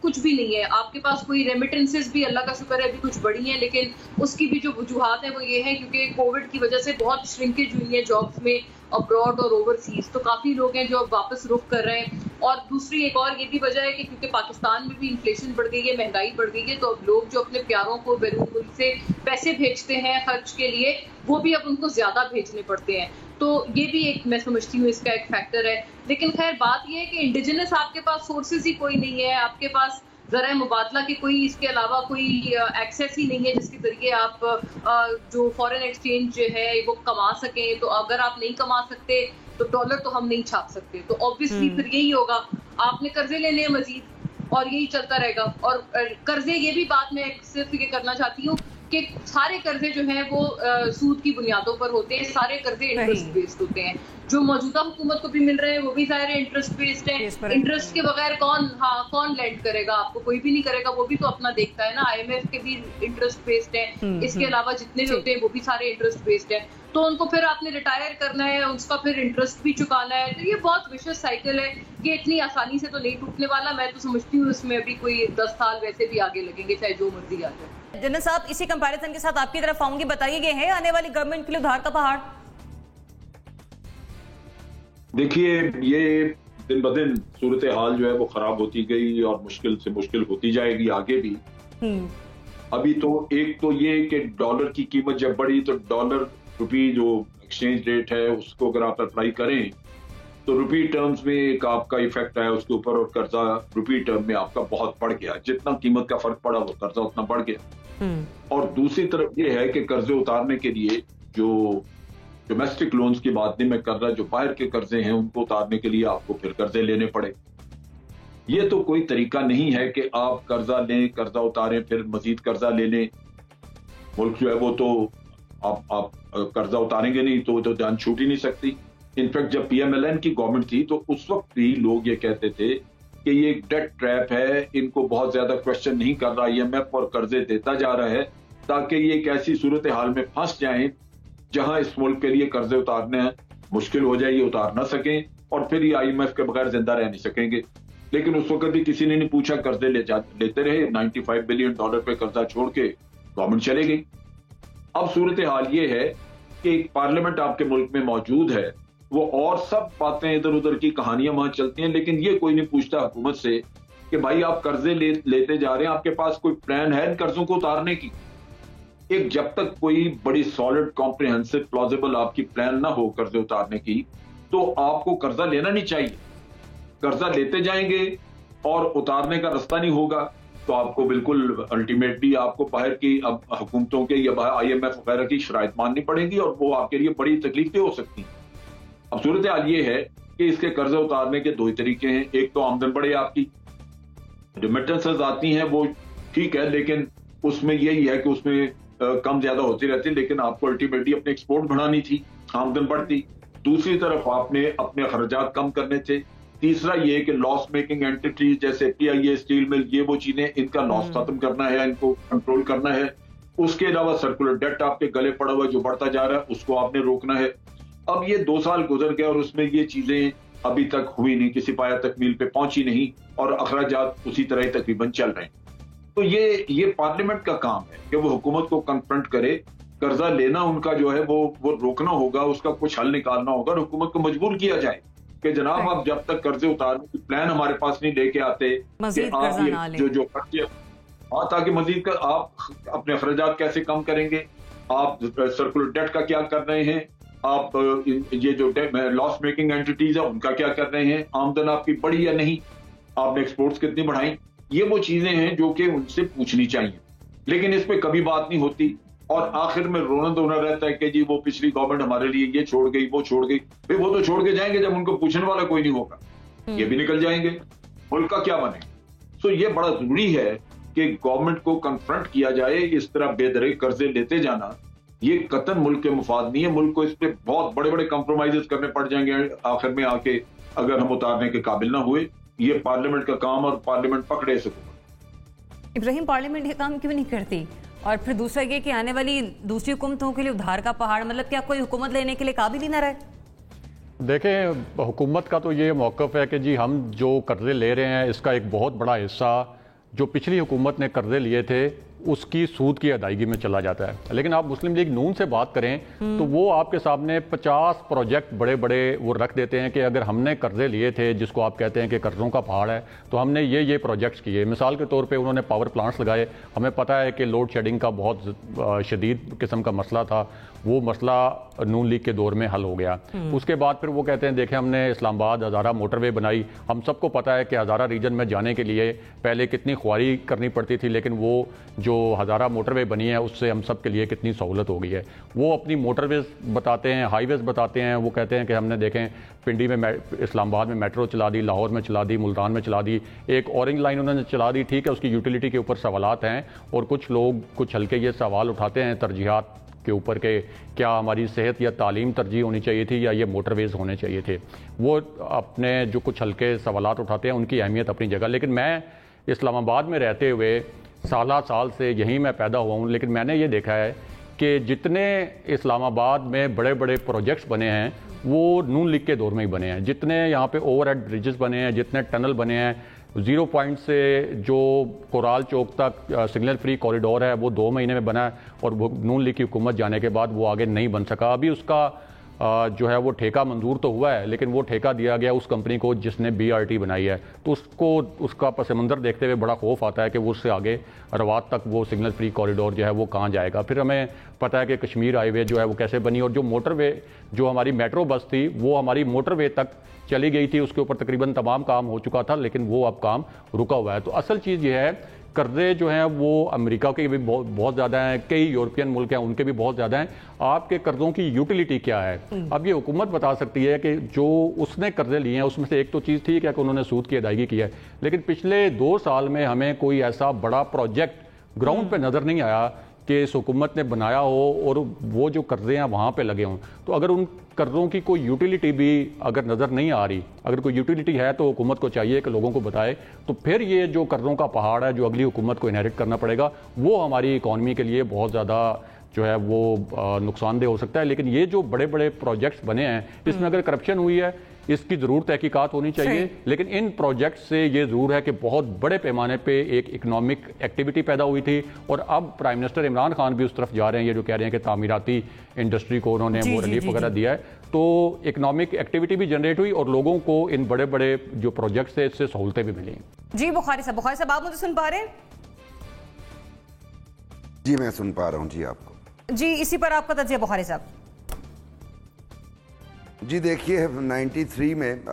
कुछ भी नहीं है। आपके पास कोई रेमिटेंसेस भी अल्लाह का शुक्र है अभी कुछ बढ़ी हैं, लेकिन उसकी भी जो वजूहात है वो ये है क्योंकि कोविड की वजह से बहुत श्रिंकेज हुई है जॉब्स में अब्रॉड और ओवरसीज। तो काफी लोग हैं जो अब वापस रुख कर रहे हैं। और दूसरी एक और ये भी वजह है कि क्योंकि पाकिस्तान में भी इन्फ्लेशन बढ़ गई है, महंगाई बढ़ गई है, तो अब लोग जो अपने प्यारों को बैरून मुल्क से पैसे भेजते हैं खर्च के लिए, वो भी अब उनको ज्यादा भेजने पड़ते हैं। तो ये भी एक मैं समझती हूँ इसका एक फैक्टर है। लेकिन खैर बात ये है कि इंडिजिनस आपके पास सोर्सेज ही कोई नहीं है, आपके पास ज़रा मुबादला के कोई इसके अलावा कोई एक्सेस ही नहीं है जिसके जरिए आप जो फॉरेन एक्सचेंज है वो कमा सकें। तो अगर आप नहीं कमा सकते तो डॉलर तो हम नहीं छाप सकते, तो ऑब्वियसली फिर यही होगा, आपने कर्जे लेने हैं मजीद और यही चलता रहेगा। और कर्जे, ये भी बात मैं सिर्फ ये करना चाहती हूँ कि सारे कर्जे जो हैं वो सूद की बुनियादों पर होते हैं, सारे कर्जे इंटरेस्ट बेस्ड होते हैं। जो मौजूदा हुकूमत को भी मिल रहे हैं वो भी सारे इंटरेस्ट बेस्ड हैं। इंटरेस्ट के बगैर कौन लैंड करेगा? आपको कोई भी नहीं करेगा, वो भी तो अपना देखता है ना। आईएमएफ के भी इंटरेस्ट बेस्ड है, इसके अलावा जितने भी होते हैं वो भी सारे इंटरेस्ट बेस्ड है। तो उनको फिर आपने रिटायर करना है, उसका फिर इंटरेस्ट भी चुकाना है। तो ये बहुत विशेष साइकिल है, ये इतनी आसानी से तो नहीं टूटने वाला। मैं तो समझती हूँ इसमें अभी कोई 10 साल वैसे भी आगे लगेंगे, चाहे जो मर्जी आ जाए। जनरल साहब, इसी कंपैरिजन के साथ आपकी तरफ आऊंगी, बताइए गए हैं आने वाली गवर्नमेंट के लिए उधार का पहाड़? देखिए, ये दिन ब दिन सूरत हाल जो है वो खराब होती गई और मुश्किल से मुश्किल होती जाएगी आगे भी। अभी तो एक तो ये कि डॉलर की कीमत जब बढ़ी तो डॉलर रुपी जो एक्सचेंज रेट है उसको अगर आप अप्लाई करें तो रुपी टर्म्स में एक आपका इफेक्ट आया उसके ऊपर, और कर्जा रुपी टर्म में आपका बहुत बढ़ गया। जितना कीमत का फर्क पड़ा वो कर्जा उतना बढ़ गया। और दूसरी तरफ ये है कि कर्जे उतारने के लिए जो डोमेस्टिक लोन्स की बात नहीं मैं कर रहा, जो बाहर के कर्जे हैं उनको उतारने के लिए आपको फिर कर्जे लेने पड़े। ये तो कोई तरीका नहीं है कि आप कर्जा लें, कर्जा उतारें, फिर मजीद कर्जा ले लें। मुल्क जो है वो तो आप कर्जा उतारेंगे नहीं तो जान छूट ही नहीं सकती। इनफैक्ट जब पीएमएलएन की गवर्नमेंट थी तो उस वक्त भी लोग ये कहते थे कि ये एक डेट ट्रैप है, इनको बहुत ज्यादा क्वेश्चन नहीं कर रहा आईएमएफ और कर्जे देता जा रहा है ताकि ये एक ऐसी सूरत हाल में फंस जाएं जहां इस मुल्क के लिए कर्जे उतारने मुश्किल हो जाए, ये उतार ना सकें और फिर ये आईएमएफ के बगैर जिंदा रह नहीं सकेंगे। लेकिन उस वक्त भी किसी ने नहीं पूछा, कर्जे लेते रहे, $95 बिलियन पे कर्जा छोड़ के गवर्नमेंट चले गई। अब सूरत हाल ये है कि एक पार्लियामेंट आपके मुल्क में मौजूद है, वो और सब बातें इधर उधर की कहानियां वहां चलती हैं, लेकिन ये कोई नहीं पूछता हुकूमत से कि भाई आप कर्जे लेते जा रहे हैं, आपके पास कोई प्लान है इन कर्जों को उतारने की। एक जब तक कोई बड़ी सॉलिड कॉम्प्रिहेंसिव प्लॉजिबल आपकी प्लान ना हो कर्जे उतारने की, तो आपको कर्जा लेना नहीं चाहिए। कर्जा लेते जाएंगे और उतारने का रास्ता नहीं होगा तो आपको बिल्कुल अल्टीमेटली आपको बाहर की अब हुकूमतों के या IMF वगैरह की शराइत माननी पड़ेगी और वो आपके लिए बड़ी तकलीफें हो सकती हैं। अब सूरत हाल ये है कि इसके कर्जे उतारने के दो ही तरीके हैं। एक तो आमदन बढ़े, आपकी रिमिटेंसेस आती हैं वो ठीक है, लेकिन उसमें यही है कि उसमें कम ज्यादा होती रहती, लेकिन आपको अल्टीमेटली अपने एक्सपोर्ट बढ़ानी थी, आमदन बढ़ती। दूसरी तरफ आपने अपने खर्चात कम करने थे। तीसरा ये कि लॉस मेकिंग एंटिटीज जैसे PIA, स्टील मिल, ये वो चीजें, इनका लॉस खत्म करना है, इनको कंट्रोल करना है। उसके अलावा सर्कुलर डेट आपके गले पड़ा हुआ जो बढ़ता जा रहा है, उसको आपने रोकना है। अब ये 2 साल गुजर गए और उसमें ये चीजें अभी तक हुई नहीं, किसी पाया तकमील पे पहुंची नहीं और अखराजात उसी तरह तकरीबन चल रहे हैं। तो ये पार्लियामेंट का काम है कि वो हुकूमत को कन्फ्रंट करे। कर्जा लेना उनका जो है वो रोकना होगा, उसका कुछ हल निकालना होगा और हुकूमत को मजबूर किया जाए कि जनाब आप जब तक कर्जे उतारने की प्लान हमारे पास नहीं लेके आते कि आप ये जो खर्चे, हाँ, ताकि मजीद कर आप अपने अखराजात कैसे कम करेंगे, आप सर्कुलर डेट का क्या कर रहे हैं, आप ये जो लॉस मेकिंग एंटिटीज है उनका क्या कर रहे हैं, आमदन आपकी बढ़ी या नहीं, आपने एक्सपोर्ट्स कितनी बढ़ाई, ये वो चीजें हैं जो कि उनसे पूछनी चाहिए। लेकिन इस पे कभी बात नहीं होती और आखिर में रोना धोना रहता है कि जी वो पिछली गवर्नमेंट हमारे लिए ये छोड़ गई, वो छोड़ गई। भाई वो तो छोड़ के जाएंगे जब उनको पूछने वाला कोई नहीं होगा, ये भी निकल जाएंगे, मुल्क का क्या बने। सो ये बड़ा जरूरी है कि गवर्नमेंट को कन्फ्रंट किया जाए। इस तरह बेदरे कर्जे लेते जाना ये कतन मुल्क के मुफाद नहीं है। मुल्क को इस पे बहुत बड़े बड़े कंप्रोमाइजेस करने पड़ जाएंगे आखिर में आके, अगर हम उतारने के काबिल ना हुए। ये पार्लियामेंट का काम और पार्लियामेंट पकड़े सको। इब्राहिम, पार्लियामेंट ये काम क्यों नहीं करती? और फिर दूसरा ये कि आने वाली दूसरी हुकूमतों के लिए उधार का पहाड़, मतलब क्या कोई हुकूमत लेने के लिए काबिल ही ना रहे? देखें, हुकूमत का तो ये मौक़िफ़ है कि जी हम जो कर्जे ले रहे हैं इसका एक बहुत बड़ा हिस्सा जो पिछली हुकूमत ने कर्जे लिए थे उसकी सूद की अदायगी में चला जाता है। लेकिन आप मुस्लिम लीग नून से बात करें तो वो आपके सामने 50 प्रोजेक्ट बड़े बड़े वो रख देते हैं कि अगर हमने कर्जे लिए थे, जिसको आप कहते हैं कि कर्जों का पहाड़ है, तो हमने ये प्रोजेक्ट्स किए। मिसाल के तौर पे उन्होंने पावर प्लांट्स लगाए। हमें पता है कि लोड शेडिंग का बहुत शदीद किस्म का मसला था, वो मसला नून लीग के दौर में हल हो गया। उसके बाद फिर वो कहते हैं देखें हमने इस्लामाबाद हज़ारा मोटरवे बनाई। हम सबको पता है कि हज़ारा रीजन में जाने के लिए पहले कितनी ख्वारी करनी पड़ती थी, लेकिन वो जो हज़ारा मोटरवे बनी है उससे हम सब के लिए कितनी सहूलत हो गई है। वो अपनी मोटरवेज बताते हैं, हाईवेज बताते हैं। वो कहते हैं कि हमने देखें पिंडी में इस्लामाबाद में मेट्रो चला दी, लाहौर में चला दी, मुल्तान में चला दी, एक ऑरेंज लाइन उन्होंने चला दी। ठीक है, उसकी यूटिलिटी के ऊपर सवालात हैं और कुछ लोग कुछ हल्के ये सवाल उठाते हैं तरजीहात के ऊपर के क्या हमारी सेहत या तालीम तरजीह होनी चाहिए थी या ये मोटरवेज होने चाहिए थे। वो अपने जो कुछ हल्के सवालात उठाते हैं उनकी अहमियत अपनी जगह। लेकिन मैं इस्लामाबाद में रहते हुए साल से यहीं मैं पैदा हुआ हूँ, लेकिन मैंने ये देखा है कि जितने इस्लामाबाद में बड़े बड़े प्रोजेक्ट्स बने हैं वो नून लीग के दौर में ही बने हैं। जितने यहाँ पे ओवरहेड ब्रिजेस बने हैं, जितने टनल बने हैं, 0 पॉइंट से जो कोराल चौक तक सिग्नल फ्री कॉरिडोर है वो 2 महीने में बना है और नून लीग की हुकूमत जाने के बाद वो आगे नहीं बन सका। अभी उसका जो है वो ठेका मंजूर तो हुआ है, लेकिन वो ठेका दिया गया उस कंपनी को जिसने BRT बनाई है। तो उसका पस मंज़र देखते हुए बड़ा खौफ आता है कि वो उससे आगे रवात तक वो सिग्नल फ्री कॉरिडोर जो है वो कहाँ जाएगा। फिर हमें पता है कि कश्मीर हाईवे जो है वो कैसे बनी और जो मोटरवे जो हमारी मेट्रो बस थी वो हमारी मोटरवे तक चली गई थी, उसके ऊपर तकरीबन तमाम काम हो चुका था, लेकिन वो अब काम रुका हुआ है। तो असल चीज़ ये है कर्जे जो हैं वो अमेरिका के भी बहुत ज़्यादा हैं, कई यूरोपियन मुल्क हैं उनके भी बहुत ज़्यादा हैं। आपके कर्जों की यूटिलिटी क्या है अब ये हुकूमत बता सकती है कि जो उसने कर्जे लिए हैं उसमें से एक तो चीज़ थी कि उन्होंने सूद की अदायगी की है, लेकिन पिछले 2 साल में हमें कोई ऐसा बड़ा प्रोजेक्ट ग्राउंड पे नज़र नहीं आया कि इस हुकूमत ने बनाया हो और वो जो कर्जे हैं वहाँ पे लगे हों। तो अगर उन कर्जों की कोई यूटिलिटी भी अगर नज़र नहीं आ रही, अगर कोई यूटिलिटी है तो हुकूमत को चाहिए कि लोगों को बताए। तो फिर ये जो कर्जों का पहाड़ है जो अगली हुकूमत को इनहेरिट करना पड़ेगा वो हमारी इकॉनमी के लिए बहुत ज़्यादा जो है वो नुकसानदेह हो सकता है। लेकिन ये जो बड़े बड़े प्रोजेक्ट्स बने हैं इसमें अगर करप्शन हुई है इसकी ज़रूर तहकीकात होनी चाहिए, लेकिन इन प्रोजेक्ट से ये ज़रूर है कि बहुत बड़े पैमाने पे एक इकनॉमिक एक्टिविटी पैदा हुई थी और अब प्राइम मिनिस्टर इमरान खान भी उस तरफ जा रहे हैं, ये जो कह रहे हैं कि तामीराती इंडस्ट्री को उन्होंने वो रिलीफ वगैरह दिया है, तो इकनॉमिक एक्टिविटी भी जनरेट हुई और लोगों को इन बड़े बड़े जो प्रोजेक्ट्स है इससे सहूलतें भी मिली। जी बुखारी साहब आप मुझे सुन पा रहे हैं? जी मैं सुन पा रहा हूँ जी आपको। जी इसी पर आपका तजिया बुखारी साहब। जी देखिए 93 में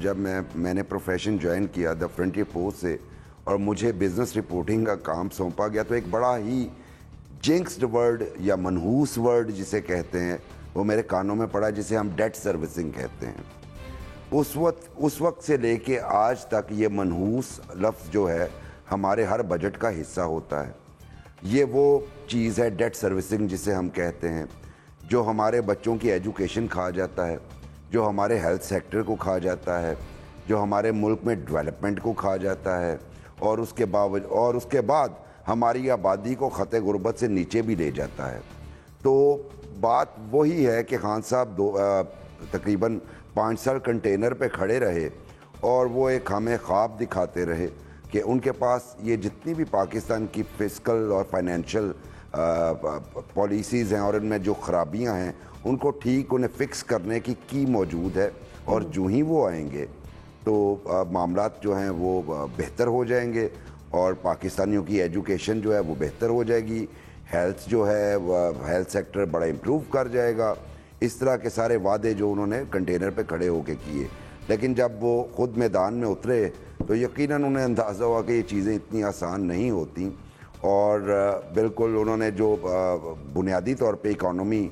जब मैंने प्रोफेशन ज्वाइन किया द फ्रंटियर पोस्ट से और मुझे बिजनेस रिपोर्टिंग का काम सौंपा गया, तो एक बड़ा ही जिंक्स्ड वर्ड या मनहूस वर्ड जिसे कहते हैं वो मेरे कानों में पड़ा, जिसे हम डेट सर्विसिंग कहते हैं। उस वक्त से लेके आज तक ये मनहूस लफ्ज़ जो है हमारे हर बजट का हिस्सा होता है। ये वो चीज़ है डेट सर्विसिंग जिसे हम कहते हैं, जो हमारे बच्चों की एजुकेशन खा जाता है, जो हमारे हेल्थ सेक्टर को खा जाता है, जो हमारे मुल्क में डेवलपमेंट को खा जाता है और उसके बाद हमारी आबादी को ख़ते गुर्बत से नीचे भी ले जाता है। तो बात वही है कि खान साहब तकरीबन 5 साल कंटेनर पे खड़े रहे और वो एक हमें ख्वाब दिखाते रहे कि उनके पास ये जितनी भी पाकिस्तान की फिस्कल और फाइनेंशियल पॉलिसीज़ हैं और इनमें जो खराबियां हैं उनको ठीक उन्हें फिक्स करने की मौजूद है और जो ही वो आएंगे तो मामलात जो हैं वो बेहतर हो जाएंगे और पाकिस्तानियों की एजुकेशन जो है वो बेहतर हो जाएगी, हेल्थ जो है हेल्थ सेक्टर बड़ा इम्प्रूव कर जाएगा। इस तरह के सारे वादे जो उन्होंने कंटेनर पे खड़े होके किए, लेकिन जब वो ख़ुद मैदान में उतरे तो यकीनन उन्हें अंदाज़ा हुआ कि ये चीज़ें इतनी आसान नहीं होती और बिल्कुल उन्होंने जो बुनियादी तौर पे इकॉनमी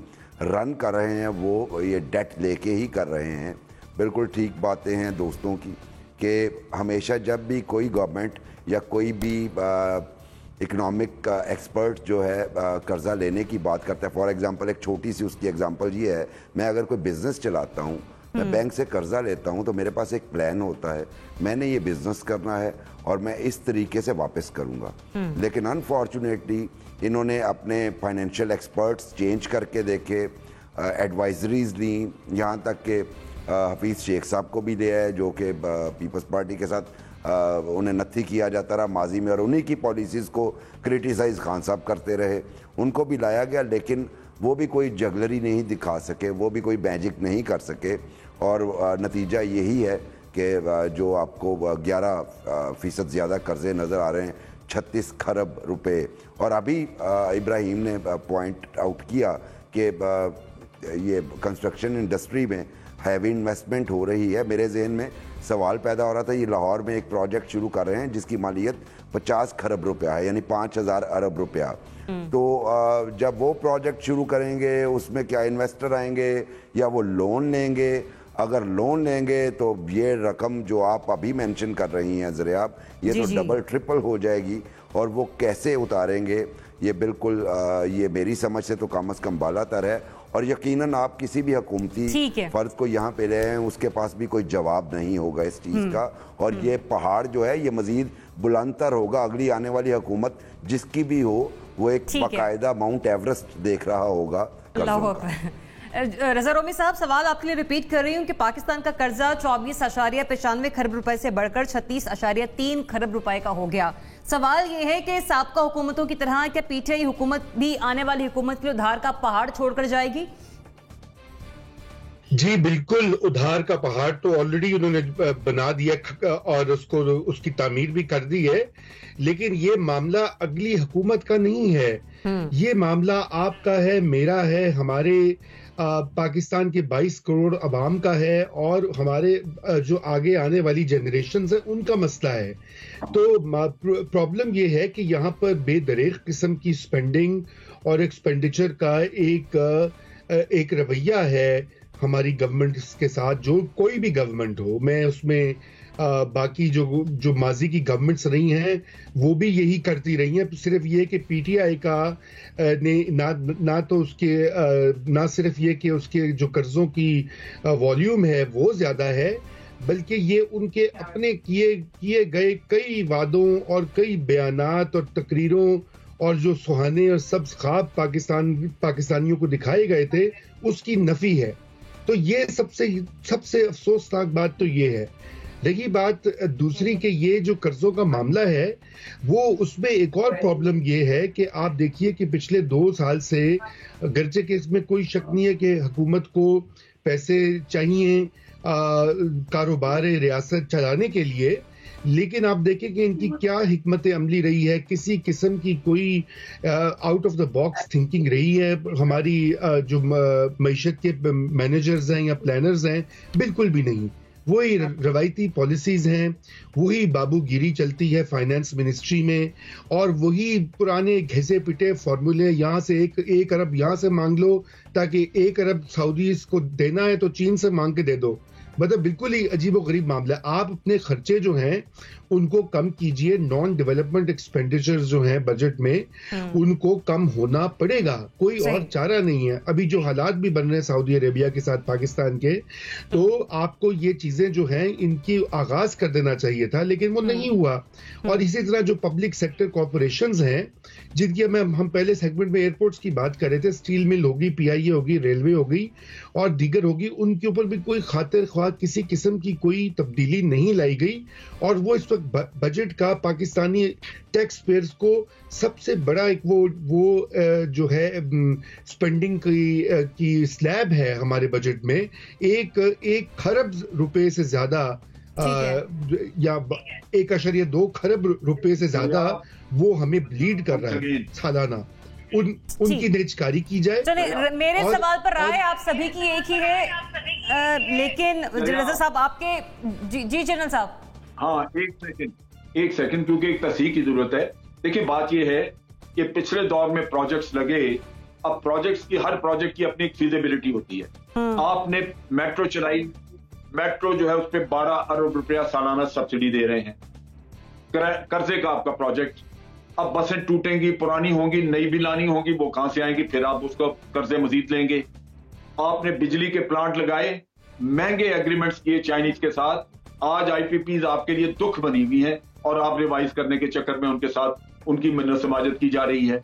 रन कर रहे हैं वो ये डेट लेके ही कर रहे हैं। बिल्कुल ठीक बातें हैं दोस्तों की कि हमेशा जब भी कोई गवर्नमेंट या कोई भी इकनॉमिक एक्सपर्ट जो है कर्ज़ा लेने की बात करता है, फॉर एग्ज़ाम्पल एक छोटी सी उसकी एग्ज़ाम्पल ये है, मैं अगर कोई बिज़नेस चलाता हूँ, मैं बैंक से कर्ज़ा लेता हूँ तो मेरे पास एक प्लान होता है, मैंने ये बिज़नेस करना है और मैं इस तरीके से वापस करूँगा। लेकिन अनफॉर्चुनेटली इन्होंने अपने फाइनेंशियल एक्सपर्ट्स चेंज करके देखे, एडवाइजरीज ली, यहाँ तक कि हफीज़ शेख साहब को भी लिया है जो कि पीपल्स पार्टी के साथ उन्हें नत्थी किया जाता रहा माजी में और उन्हीं की पॉलिसीज़ को क्रिटिसाइज़ खान साहब करते रहे, उनको भी लाया गया, लेकिन वो भी कोई जगलरी नहीं दिखा सके, वो भी कोई मैजिक नहीं कर सके और नतीजा यही है कि जो आपको 11% ज़्यादा कर्ज़े नज़र आ रहे हैं, 36 खरब रुपए। और अभी इब्राहिम ने पॉइंट आउट किया कि ये कंस्ट्रक्शन इंडस्ट्री में हैवी इन्वेस्टमेंट हो रही है। मेरे जहन में सवाल पैदा हो रहा था, ये लाहौर में एक प्रोजेक्ट शुरू कर रहे हैं जिसकी मालियत 50 खरब रुपया है, यानी 5000 अरब रुपया। तो जब वो प्रोजेक्ट शुरू करेंगे उसमें क्या इन्वेस्टर आएंगे या वो लोन लेंगे? अगर लोन लेंगे तो ये रकम जो आप अभी मेंशन कर रही हैं ज़रियाब, ये तो डबल ट्रिपल हो जाएगी और वो कैसे उतारेंगे ये बिल्कुल ये मेरी समझ से तो कम से कम बालातर है। और यकीनन आप किसी भी हुकूमती फर्द को यहाँ पे ले हैं उसके पास भी कोई जवाब नहीं होगा इस चीज़ का, और ये पहाड़ जो है ये मजीद बुलंदतर होगा। अगली आने वाली हुकूमत जिसकी भी हो वो एक बाकायदा माउंट एवरेस्ट देख रहा होगा। रज़ा रोमी साहब, सवाल आपके लिए रिपीट कर रही हूँ कि पाकिस्तान का कर्जा 24.95 खरब रुपए से बढ़कर 36.3 खरब रुपए का हो गया। सवाल ये है कि साबका हुकूमतों की तरह क्या पीटीआई हुकूमत भी आने वाली हुकूमत के लिए उधार का पहाड़ छोड़कर जाएगी? जी बिल्कुल, उधार का पहाड़ तो ऑलरेडी उन्होंने बना दिया और उसकी तामीर भी कर दी है, लेकिन ये मामला अगली हुकूमत का नहीं है, ये मामला आपका है, मेरा है, हमारे पाकिस्तान के 22 करोड़ अवाम का है और हमारे जो आगे आने वाली जनरेशन है उनका मसला है। तो प्रॉब्लम ये है कि यहाँ पर बेदरेक किस्म की स्पेंडिंग और एक्सपेंडिचर का एक रवैया है हमारी गवर्नमेंट के साथ, जो कोई भी गवर्नमेंट हो, मैं उसमें बाकी जो माजी की गवर्नमेंट्स रही हैं वो भी यही करती रही हैं। सिर्फ ये कि पीटीआई का ने ना तो उसके ना सिर्फ ये कि उसके जो कर्जों की वॉल्यूम है वो ज्यादा है, बल्कि ये उनके अपने किए गए कई वादों और कई बयानात और तकरीरों और जो सुहाने और सब्ज़ ख्वाब पाकिस्तानियों को दिखाए गए थे उसकी नफी है। तो ये सबसे अफसोसनाक बात तो ये है। रही बात दूसरी के ये जो कर्जों का मामला है, वो उसमें एक और प्रॉब्लम ये है कि आप देखिए कि पिछले 2 साल से, गर्चे के इसमें कोई शक नहीं है कि हुकूमत को पैसे चाहिए कारोबार रियासत चलाने के लिए, लेकिन आप देखें कि इनकी क्या हिकमत अमली रही है, किसी किस्म की कोई out of the box thinking रही है। हमारी जो मईशत के मैनेजर्स हैं या प्लानर्स हैं, बिल्कुल भी नहीं। वही रवायती पॉलिसीज हैं, वही बाबूगिरी चलती है फाइनेंस मिनिस्ट्री में, और वही पुराने घिसे पिटे फॉर्मूले, यहाँ से एक अरब यहाँ से मांग लो, ताकि 1 अरब सऊदीज को देना है तो चीन से मांग के दे दो। मतलब बिल्कुल ही अजीब व गरीब मामला। आप अपने खर्चे जो हैं उनको कम कीजिए, नॉन डेवलपमेंट एक्सपेंडिचर जो हैं बजट में, उनको कम होना पड़ेगा, कोई और चारा नहीं है। अभी जो हालात भी बन रहे हैं सऊदी अरेबिया के साथ पाकिस्तान के, तो आपको ये चीजें जो हैं इनकी आगाज कर देना चाहिए था, लेकिन वो नहीं हुआ। और इसी तरह जो पब्लिक सेक्टर कॉर्पोरेशंस हैं, जिनकी हम पहले सेगमेंट में एयरपोर्ट्स की बात कर रहे थे, स्टील मिल होगी, पीआईए होगी, रेलवे होगी और दीगर होगी, उनके ऊपर भी कोई खातिर ख्वाह किसी किस्म की कोई तब्दीली नहीं लाई गई। और वो इस वक्त बजट का पाकिस्तानी टैक्स पेयर्स को सबसे बड़ा एक वो जो है स्पेंडिंग की स्लैब है हमारे बजट में, 1 खरब रुपए से ज्यादा या 1.2 खरब रुपए से ज्यादा वो हमें ब्लीड कर रहा है सालाना। उनकी निजकारी की जाए। चलिए, मेरे सवाल पर राय आप सभी की एक ही है, लेकिन जनरल साहब आपके जी जनरल साहब। हाँ, एक सेकंड क्योंकि एक तस्हीह की जरूरत है। देखिए, बात यह है कि पिछले दौर में प्रोजेक्ट्स लगे, अब प्रोजेक्ट्स की, हर प्रोजेक्ट की अपनी एक फीजिबिलिटी होती है। आपने मेट्रो चलाई, मेट्रो जो है उस पर 12 अरब रुपया सालाना सब्सिडी दे रहे हैं, कर्जे का आपका प्रोजेक्ट। अब बसें टूटेंगी, पुरानी होंगी, नई भी लानी होगी, वो कहां से आएंगी, फिर आप उसको कर्जे मजीद लेंगे। आपने बिजली के प्लांट लगाए, महंगे एग्रीमेंट्स किए चाइनीज के साथ, आज आईपीपीज आपके लिए दुख बनी हुई हैं और आप रिवाइज करने के चक्कर में उनके साथ उनकी समाजत की जा रही है।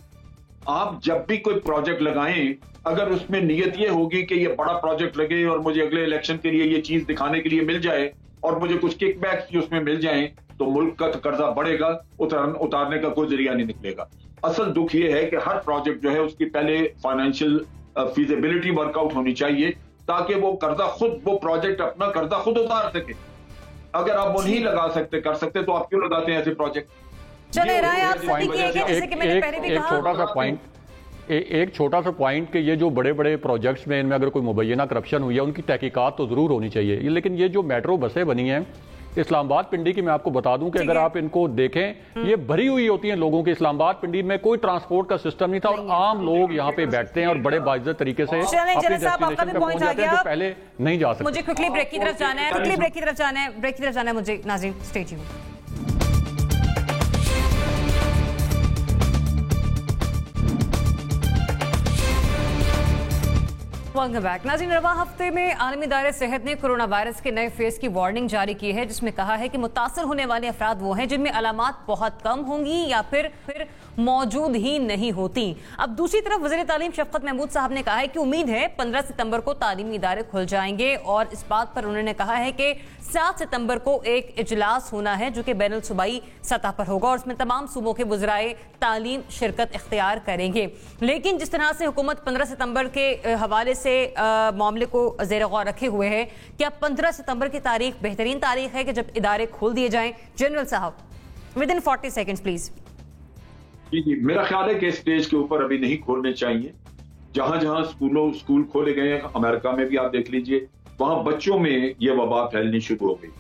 आप जब भी कोई प्रोजेक्ट लगाएं, अगर उसमें नियत ये होगी कि ये बड़ा प्रोजेक्ट लगे और मुझे अगले इलेक्शन के लिए ये चीज दिखाने के लिए मिल जाए और मुझे कुछ किकबैक्स भी उसमें मिल जाएं, तो मुल्क का कर्जा बढ़ेगा, उतारने का कोई जरिया नहीं निकलेगा। असल दुख ये है कि हर प्रोजेक्ट जो है उसकी पहले फाइनेंशियल फीजिबिलिटी वर्कआउट होनी चाहिए, ताकि वो प्रोजेक्ट अपना कर्जा खुद उतार सके। अगर आप वो नहीं लगा सकते, कर सकते, तो आप क्यों लगाते हैं ऐसे प्रोजेक्ट? चले राय आप सभी की एक है, जैसे कि मैंने पहले भी कहा, एक छोटा सा पॉइंट कि ये जो बड़े बड़े प्रोजेक्ट्स में इनमें अगर कोई मुबैना करप्शन हुई है, उनकी तहकीकात तो जरूर होनी चाहिए। लेकिन ये जो मेट्रो बसें बनी हैं इस्लामाबाद पिंडी की, मैं आपको बता दूं कि अगर आप इनको देखें, ये भरी हुई होती हैं लोगों की। इस्लामाबाद पिंडी में कोई ट्रांसपोर्ट का सिस्टम नहीं था और आम लोग यहाँ पे बैठते हैं और बड़े बाइज्जत तरीके से अपने डेस्टिनेशन पे पहुंच जाते हैं, जो पहले नहीं जा सकते। मुझे क्विकली ब्रेक की तरफ जाना है, ब्रेक की तरफ जाना है मुझे। नाज़रीन, स्टे ट्यून्ड। Welcome back. नाज़रीन, रवा हफ्ते में आलमी इदारे सेहत ने कोरोना वायरस के नए फेज की वार्निंग जारी की है, जिसमें कहा है कि मुतासर होने वाले अफराद वो हैं जिनमें अलामात बहुत कम होंगी या फिर मौजूद ही नहीं होती। अब दूसरी तरफ वज़ीर तालीम शफकत महमूद साहब ने कहा है कि उम्मीद है 15 सितंबर को तालीमी इदारे खुल जाएंगे, और इस बात पर उन्होंने कहा है कि 7 सितंबर को एक इजलास होना है जो कि बैनुल सूबाई सतह पर होगा और उसमें तमाम सूबों के वज़राए तालीम शिरकत इख्तियार करेंगे। लेकिन जिस तरह से हुकूमत 15 सितंबर के हवाले से मामले को ज़ेर गौर रखे हुए है, क्या 15 सितंबर की तारीख बेहतरीन तारीख है कि जब इदारे खोल दिए जाएं? जनरल साहब, विद इन 40 सेकेंड्स प्लीज। जी, मेरा ख्याल है कि स्टेज के ऊपर अभी नहीं खोलने चाहिए। जहां जहां स्कूल खोले गए हैं, अमेरिका में भी आप देख लीजिए, वहां बच्चों में ये वबा फैलनी शुरू हो गई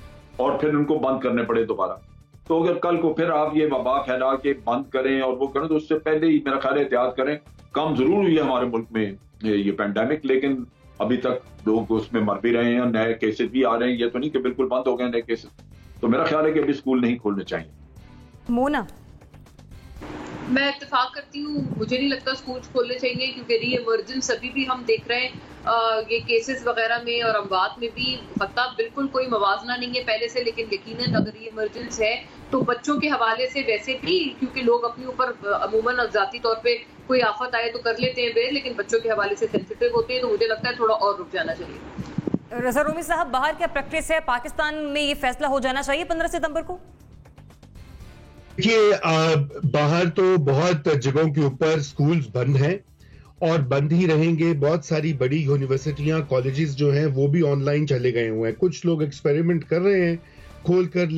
और फिर उनको बंद करने पड़े दोबारा। तो अगर कल को फिर आप ये वबा फैला के बंद करें और वो करें, तो उससे पहले ही मेरा ख्याल है एहतियात करें। कम जरूर हुई है हमारे मुल्क में ये पैंडेमिक, लेकिन अभी तक लोग उसमें मर भी रहे हैं, नए केसेस भी आ रहे हैं। ये तो नहीं कि बिल्कुल बंद हो गए नए केसेस। तो मेरा ख्याल है कि अभी स्कूल नहीं खोलने चाहिए। मोना, मैं इत्तेफाक करती हूँ, मुझे नहीं लगता स्कूल खोलने चाहिए, क्योंकि री इमरजेंस अभी भी हम देख रहे हैं ये केसेस वगैरह में और अमवात में भी पता बिल्कुल कोई मवाजना नहीं है पहले से। लेकिन यकीनन अगर ये इमरजेंस है तो बच्चों के हवाले से वैसे भी, क्योंकि लोग अपने ऊपर अमूमन ज़ाती तौर पे कोई आफत आए तो कर लेते हैं बेर, लेकिन बच्चों के हवाले से सेंसिटिव होते हैं, तो मुझे लगता है थोड़ा और रुक जाना चाहिए। रजा रूमी साहब, बाहर क्या प्रैक्टिस है? पाकिस्तान में ये फैसला हो जाना चाहिए 15 सितंबर को? देखिए, बाहर तो बहुत जगहों के ऊपर स्कूल्स बंद हैं और बंद ही रहेंगे। बहुत सारी बड़ी यूनिवर्सिटियां, कॉलेजेस जो हैं वो भी ऑनलाइन चले गए हुए हैं। कुछ लोग एक्सपेरिमेंट कर रहे हैं खोलकर,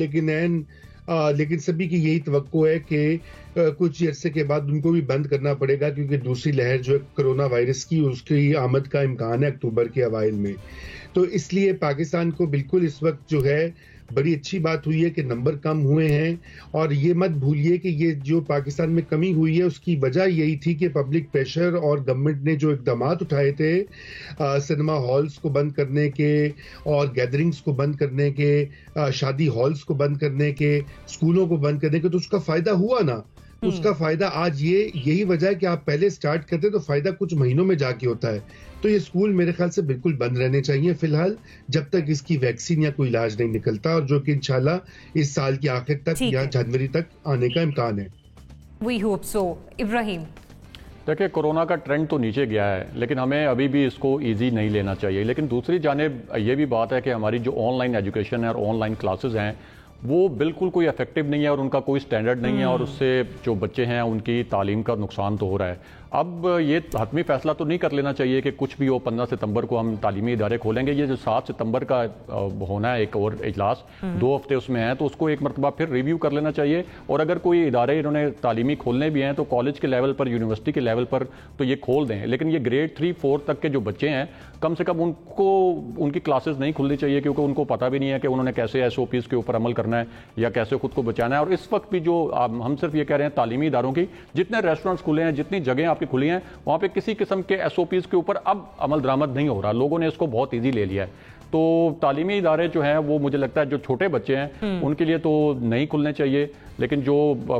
लेकिन सभी की यही तवक्को है कि कुछ अरसे के बाद उनको भी बंद करना पड़ेगा, क्योंकि दूसरी लहर जो है कोरोना वायरस की, उसकी आमद का इम्कान है अक्टूबर के अवाइल में। तो इसलिए पाकिस्तान को बिल्कुल इस वक्त जो है बड़ी अच्छी बात हुई है कि नंबर कम हुए हैं। और ये मत भूलिए कि ये जो पाकिस्तान में कमी हुई है उसकी वजह यही थी कि पब्लिक प्रेशर और गवर्नमेंट ने जो इकदाम उठाए थे, सिनेमा हॉल्स को बंद करने के और गैदरिंग्स को बंद करने के, शादी हॉल्स को बंद करने के, स्कूलों को बंद करने के, तो उसका फायदा हुआ ना। उसका फायदा आज यही वजह है कि आप पहले स्टार्ट करते तो फायदा कुछ महीनों में जाके होता है। तो ये स्कूल मेरे ख्याल से बिल्कुल बंद रहने चाहिए फिलहाल, जब तक इसकी वैक्सीन या कोई इलाज नहीं निकलता, और जो कि इंशाल्लाह इस साल के आखिर तक या जनवरी तक आने का इम्कान है। We hope so. इब्राहिम, देखिए, कोरोना का ट्रेंड तो नीचे गया है, लेकिन हमें अभी भी इसको इजी नहीं लेना चाहिए। लेकिन दूसरी जानिब ये भी बात है कि हमारी जो ऑनलाइन एजुकेशन है और ऑनलाइन क्लासेस हैं वो बिल्कुल कोई इफेक्टिव नहीं है और उनका कोई स्टैंडर्ड नहीं है, और उससे जो बच्चे हैं उनकी तालीम का नुकसान तो हो रहा है। अब ये हतमी फैसला तो नहीं कर लेना चाहिए कि कुछ भी हो 15 सितंबर को हम तालीमी इदारे खोलेंगे। ये जो 7 सितंबर का होना है एक और इजलास, 2 हफ्ते उसमें है, तो उसको एक मरतबा फिर रिव्यू कर लेना चाहिए। और अगर कोई इदारे इन्होंने तालीमी खोलने भी हैं तो कॉलेज के लेवल पर, यूनिवर्सिटी के लेवल पर तो ये खोल दें। लेकिन ये ग्रेड 3-4 तक के जो बच्चे हैं, कम से कम उनको उनकी क्लासेस नहीं खुलनी चाहिए, क्योंकि उनको पता भी नहीं है कि उन्होंने कैसे SOPs के ऊपर अमल करना है या कैसे खुद को बचाना है। और इस वक्त भी जो हम सिर्फ ये कह रहे हैं तालीमी इदारों की, जितने रेस्टोरेंट्स खुले हैं, जितनी जगह आपकी खुली हैं, वहां पे किसी किस्म के SOPs के ऊपर अब अमल दरामद नहीं हो रहा। लोगों ने इसको बहुत ईजी ले लिया है। तो तालीमी इदारे जो हैं वो मुझे लगता है जो छोटे बच्चे हैं उनके लिए तो नहीं खुलने चाहिए, लेकिन जो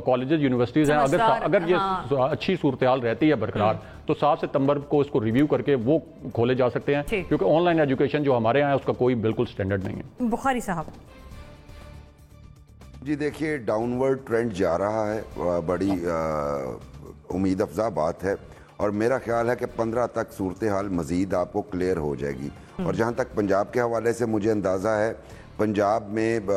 कॉलेजेस, यूनिवर्सिटीज हैं, अगर ये अच्छी सूरत हाल रहती है बरकरार, तो 7 सितंबर को इसको रिव्यू करके वो खोले जा सकते हैं, क्योंकि ऑनलाइन एजुकेशन जो हमारे यहाँ है उसका कोई बिल्कुल स्टैंडर्ड नहीं है। बुखारी साहब जी, देखिए, डाउनवर्ड ट्रेंड जा रहा है, बड़ी उम्मीद अफजा बात है, और मेरा ख्याल है कि 15 तक सूरत हाल मजीद आपको क्लियर हो जाएगी। और जहाँ तक पंजाब के हवाले से मुझे अंदाज़ा है, पंजाब में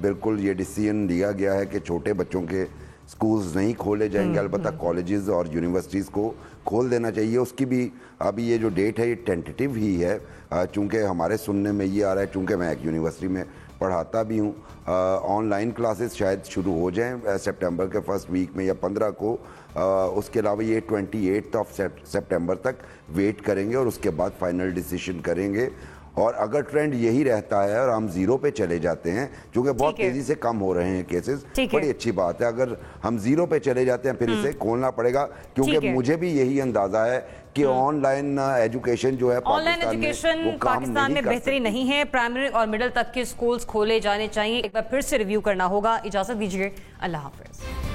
बिल्कुल ये डिसीजन लिया गया है कि छोटे बच्चों के स्कूल्स नहीं खोले जाएंगे, अलबत्ता कॉलेजेस और यूनिवर्सिटीज़ को खोल देना चाहिए। उसकी भी अभी ये जो डेट है ये टेंटेटिव ही है, चूँकि हमारे सुनने में ये आ रहा है, चूँकि मैं एक यूनिवर्सिटी में पढ़ाता भी हूँ, ऑनलाइन क्लासेस शायद शुरू हो जाएं सितंबर के फर्स्ट वीक में या 15 को। उसके अलावा ये 28 सितंबर तक वेट करेंगे और उसके बाद फाइनल डिसीजन करेंगे। और अगर ट्रेंड यही रहता है और हम 0 पे चले जाते हैं, क्योंकि बहुत तेजी से कम हो रहे हैं केसेस, बड़ी अच्छी बात है। अगर हम 0 पे चले जाते हैं फिर इसे खोलना पड़ेगा, क्योंकि मुझे भी यही अंदाजा है कि ऑनलाइन एजुकेशन जो है पाकिस्तान में बेहतरी नहीं है। प्राइमरी और मिडिल तक के स्कूल्स खोले जाने चाहिए। एक बार फिर से रिव्यू करना होगा। इजाजत दीजिए, अल्लाह हाफिज।